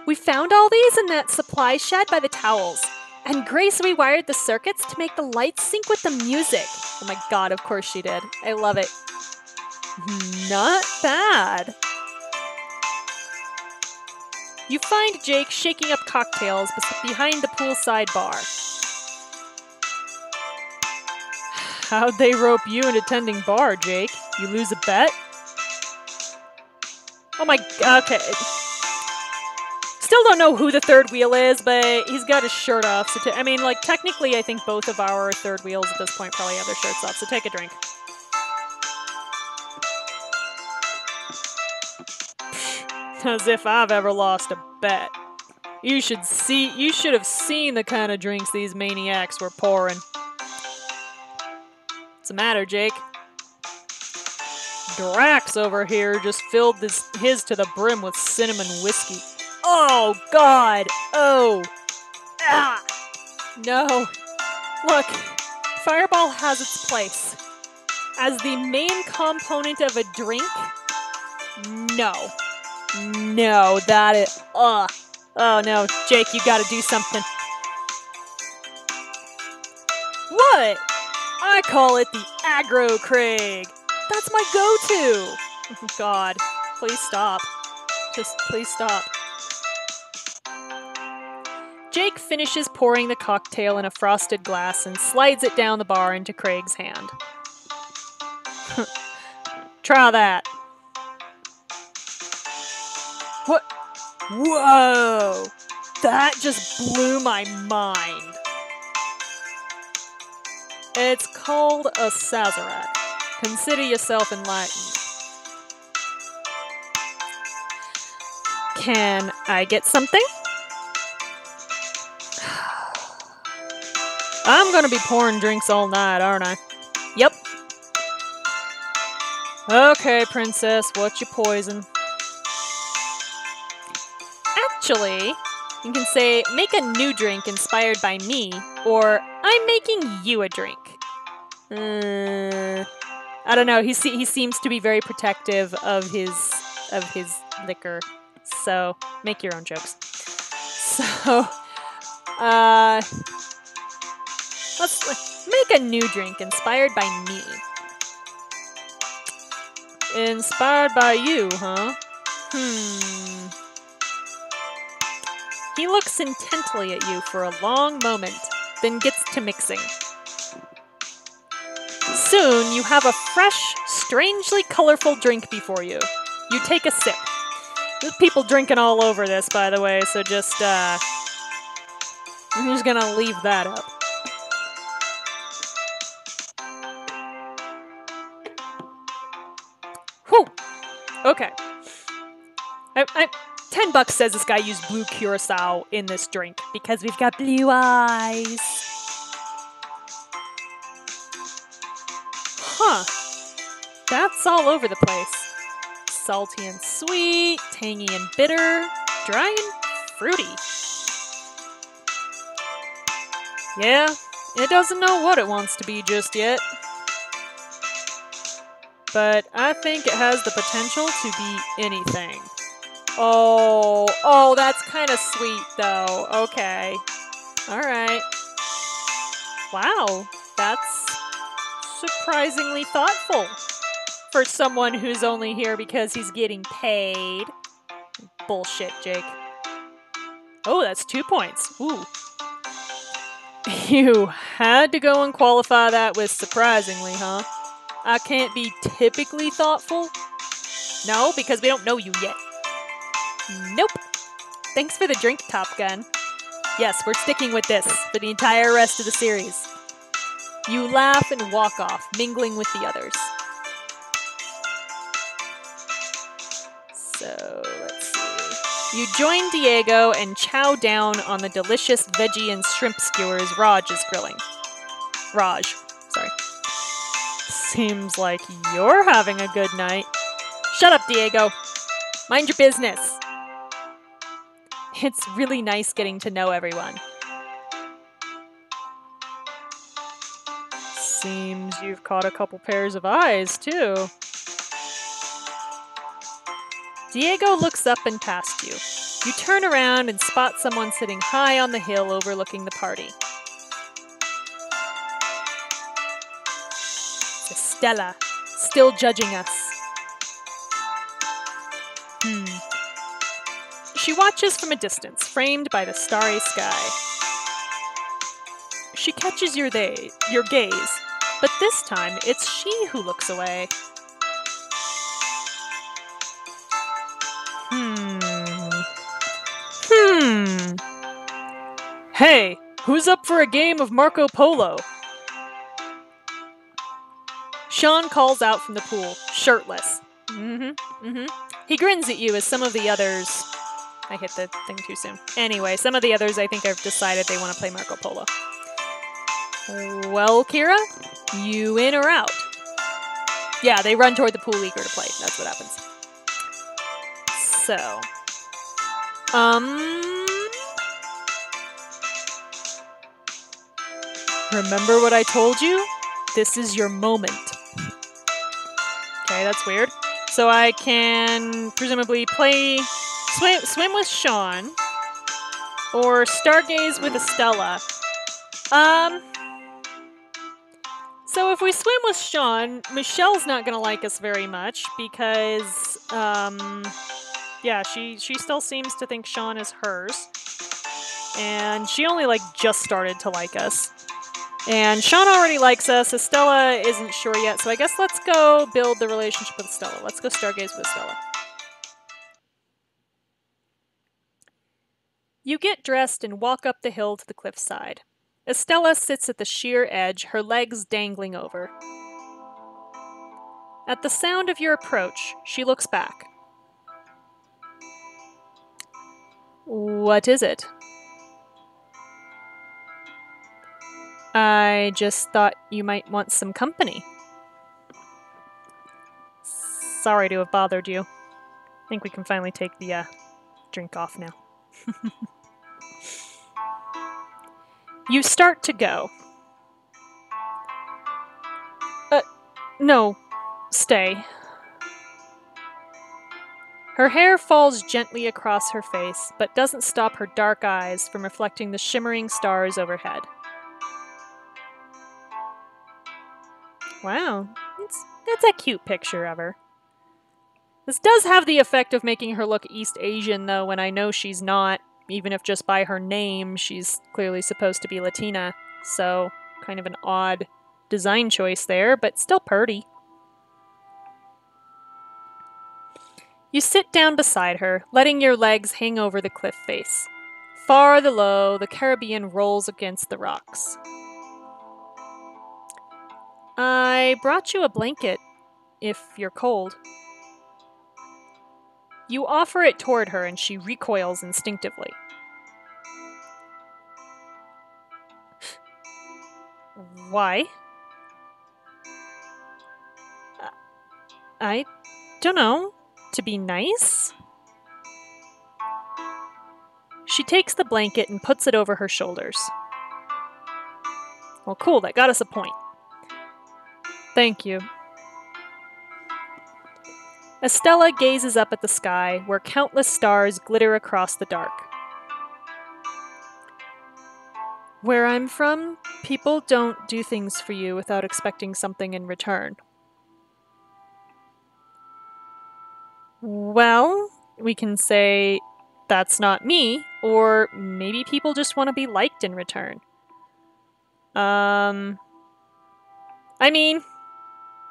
We found all these in that supply shed by the towels. And Grace rewired the circuits to make the lights sync with the music. Oh my God, of course she did. I love it. Not bad. You find Jake shaking up cocktails behind the poolside bar. How'd they rope you into tending bar, Jake? You lose a bet? Oh my... Okay. Still don't know who the third wheel is, but he's got his shirt off. So I mean, like, technically, I think both of our third wheels at this point probably have their shirts off. So take a drink. As if I've ever lost a bet. You should have seen the kind of drinks these maniacs were pouring. What's the matter, Jake? Drax over here just filled his to the brim with cinnamon whiskey. Oh, God! Oh! Ah! No! Look, Fireball has its place. as the main component of a drink? No. No, that is... Oh no, Jake, you gotta do something. What? I call it the Aggro Craig. That's my go-to. God, please stop. Just please stop. Jake finishes pouring the cocktail in a frosted glass and slides it down the bar into Craig's hand. Try that. What? Whoa! That just blew my mind. It's called a Sazerac. Consider yourself enlightened. Can I get something? I'm gonna be pouring drinks all night, aren't I? Yep. Okay, princess, what's your poison? Actually, you can say, make a new drink inspired by me, or I'm making you a drink. I don't know, he seems to be very protective of his liquor, so make your own jokes. So, let's make a new drink inspired by me. Inspired by you, huh? He looks intently at you for a long moment, then gets to mixing. Soon, you have a fresh, strangely colorful drink before you. You take a sip. There's people drinking all over this, by the way, so just, I'm just gonna leave that up. Whew! Okay. $10 says this guy used blue curacao in this drink because we've got blue eyes. Huh. That's all over the place. Salty and sweet, tangy and bitter, dry and fruity. Yeah, it doesn't know what it wants to be just yet. But I think it has the potential to be anything. Oh, that's kind of sweet, though. Okay. Alright. Wow, that's surprisingly thoughtful for someone who's only here because he's getting paid. Bullshit, Jake. Oh, that's 2 points. Ooh. You had to go and qualify that with surprisingly, huh? I can't be typically thoughtful? No, because we don't know you yet. Nope. Thanks for the drink, Top Gun. Yes, we're sticking with this for the entire rest of the series. You laugh and walk off, mingling with the others. So, let's see. You join Diego and chow down on the delicious veggie and shrimp skewers Raj is grilling. Raj, sorry. Seems like you're having a good night. Shut up, Diego. Mind your business. It's really nice getting to know everyone. Seems you've caught a couple pairs of eyes, too. Diego looks up and past you. You turn around and spot someone sitting high on the hill overlooking the party. It's Estella, still judging us. She watches from a distance, framed by the starry sky. She catches your gaze, but this time it's she who looks away. Hey, who's up for a game of Marco Polo? Sean calls out from the pool, shirtless. He grins at you as some of the others... I hit the thing too soon. Anyway, some of the others I think have decided they want to play Marco Polo. Well, Kira, you in or out? Yeah, they run toward the pool eager to play. That's what happens. So, remember what I told you? This is your moment. Okay, that's weird. So I can presumably swim with Sean, or stargaze with Estella. So if we swim with Sean, Michelle's not gonna like us very much because, yeah, she still seems to think Sean is hers. And she only, like, just started to like us. And Sean already likes us. Estella isn't sure yet, so I guess let's go build the relationship with Estella. Let's go stargaze with Estella. You get dressed and walk up the hill to the cliffside. Estella sits at the sheer edge, her legs dangling over. At the sound of your approach, she looks back. What is it? I just thought you might want some company. Sorry to have bothered you. I think we can finally take the drink off now. You start to go. No. Stay. Her hair falls gently across her face, but doesn't stop her dark eyes from reflecting the shimmering stars overhead. Wow, that's a cute picture of her. This does have the effect of making her look East Asian, though, when I know she's not. Even if just by her name, she's clearly supposed to be Latina. So, kind of an odd design choice there, but still purty. You sit down beside her, letting your legs hang over the cliff face. Far below, the Caribbean rolls against the rocks. I brought you a blanket, if you're cold. You offer it toward her and she recoils instinctively. Why? I don't know. To be nice? She takes the blanket and puts it over her shoulders. Well, cool, that got us a point. Thank you. Estella gazes up at the sky, where countless stars glitter across the dark. Where I'm from, people don't do things for you without expecting something in return. Well, we can say, that's not me, or maybe people just want to be liked in return. I mean,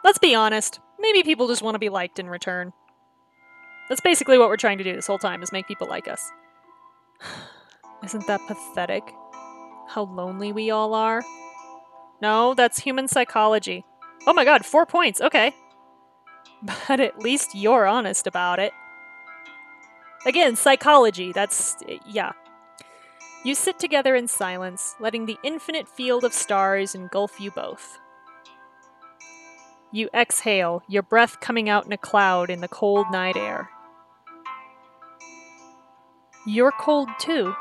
let's be honest, maybe people just want to be liked in return. That's basically what we're trying to do this whole time, is make people like us. Isn't that pathetic? How lonely we all are? No, that's human psychology. Oh my god, 4 points, okay. But at least you're honest about it. Again, psychology, yeah. You sit together in silence, letting the infinite field of stars engulf you both. You exhale, your breath coming out in a cloud in the cold night air. You're cold too.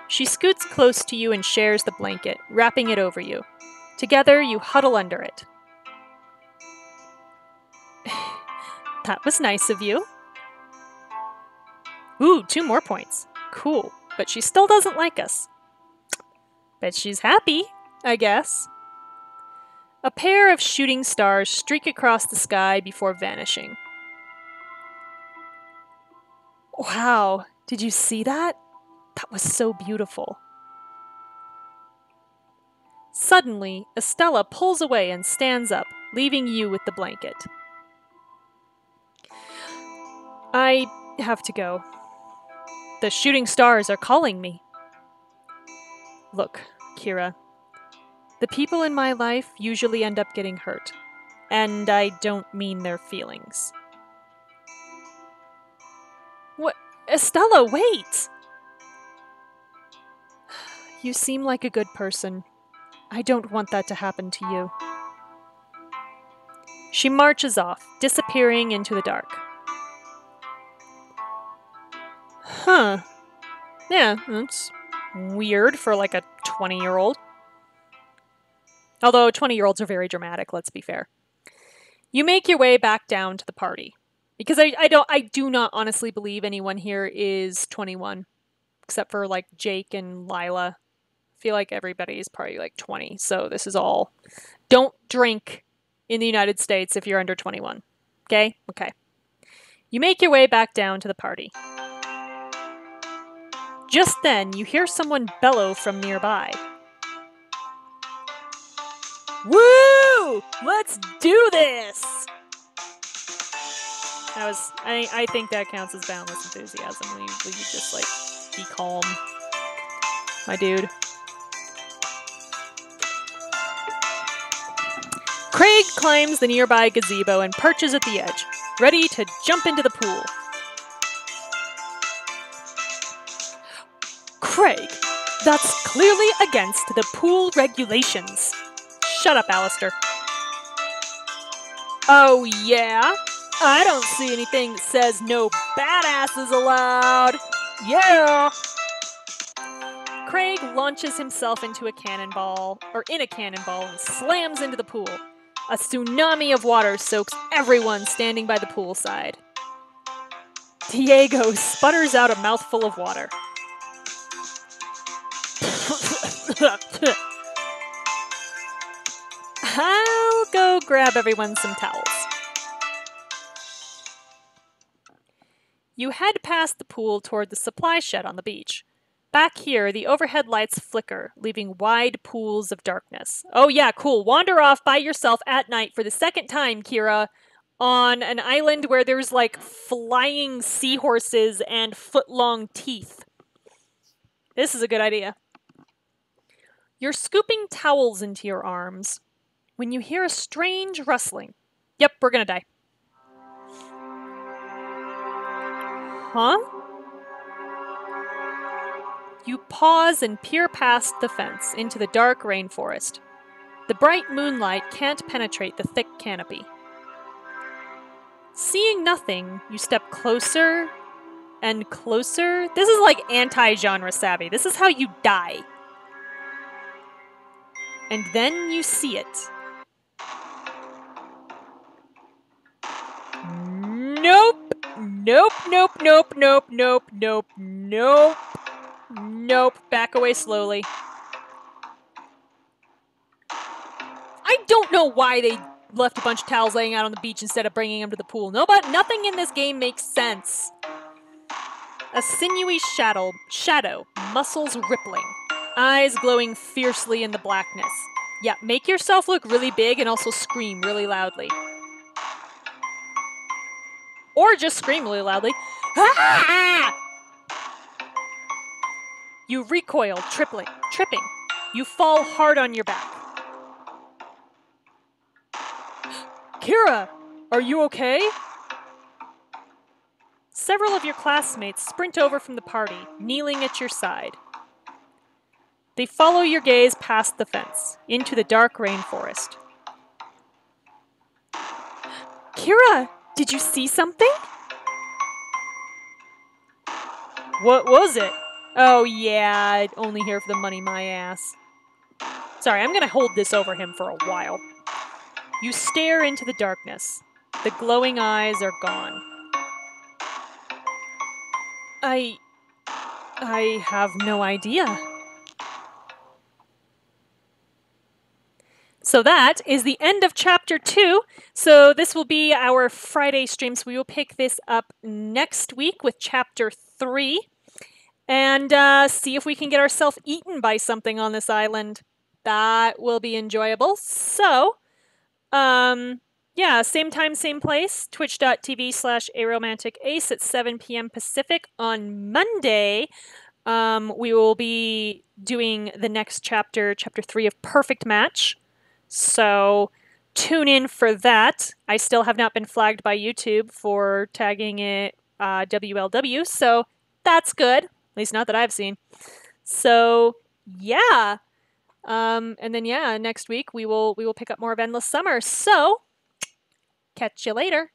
She scoots close to you and shares the blanket, wrapping it over you. Together, you huddle under it. That was nice of you. Ooh, 2 more points. Cool, but she still doesn't like us. Bet she's happy, I guess. A pair of shooting stars streak across the sky before vanishing. Wow, did you see that? That was so beautiful. Suddenly, Estella pulls away and stands up, leaving you with the blanket. I have to go. The shooting stars are calling me. Look, Kira, the people in my life usually end up getting hurt, and I don't mean their feelings. What? Estella, wait! You seem like a good person. I don't want that to happen to you. She marches off, disappearing into the dark. Huh. Yeah, that's weird for like a 20-year-old. Although 20-year-olds are very dramatic, let's be fair. You make your way back down to the party. Because I do not honestly believe anyone here is 21. Except for like Jake and Lila. I feel like everybody is probably like 20. So this is all. Don't drink in the United States if you're under 21. Okay? Okay. You make your way back down to the party. Just then, you hear someone bellow from nearby. Woo! Let's do this! I think that counts as boundless enthusiasm. Will you just, like, be calm? My dude. Craig climbs the nearby gazebo and perches at the edge, ready to jump into the pool. Craig, that's clearly against the pool regulations. Shut up, Alistair. Oh, yeah? I don't see anything that says no badasses allowed. Yeah! Craig launches himself into a cannonball, and slams into the pool. A tsunami of water soaks everyone standing by the poolside. Diego sputters out a mouthful of water. I'll go grab everyone some towels. You head past the pool toward the supply shed on the beach. Back here, the overhead lights flicker, leaving wide pools of darkness. Oh yeah, cool. Wander off by yourself at night for the second time, Kira, on an island where there's like flying seahorses and foot-long teeth. This is a good idea. You're scooping towels into your arms when you hear a strange rustling. Yep, we're gonna die. Huh? You pause and peer past the fence into the dark rainforest. The bright moonlight can't penetrate the thick canopy. Seeing nothing, you step closer and closer. This is like anti-genre savvy. This is how you die. And then you see it. Nope. Nope, nope, nope, nope, nope, nope, nope. Nope. Back away slowly. I don't know why they left a bunch of towels laying out on the beach instead of bringing them to the pool. No, but nothing in this game makes sense. A sinewy shadow, muscles rippling, eyes glowing fiercely in the blackness. Yeah, make yourself look really big and also scream really loudly. Or just scream really loudly. Ah! You recoil, tripping. You fall hard on your back. Kira, are you okay? Several of your classmates sprint over from the party, kneeling at your side. They follow your gaze past the fence, into the dark rainforest. Kira, did you see something? What was it? Oh yeah, I'd only here for the money, my ass. Sorry, I'm gonna hold this over him for a while. You stare into the darkness. The glowing eyes are gone. I have no idea. So that is the end of Chapter 2. So this will be our Friday stream. So we will pick this up next week with Chapter 3. And see if we can get ourselves eaten by something on this island. That will be enjoyable. So, yeah, same time, same place. Twitch.tv/aromanticace at 7 p.m. Pacific on Monday. We will be doing the next chapter, Chapter 3 of Perfect Match. So tune in for that. I still have not been flagged by YouTube for tagging it WLW, so that's good. At least not that I've seen. So yeah. And then yeah, next week we will pick up more of Endless Summer. So catch you later.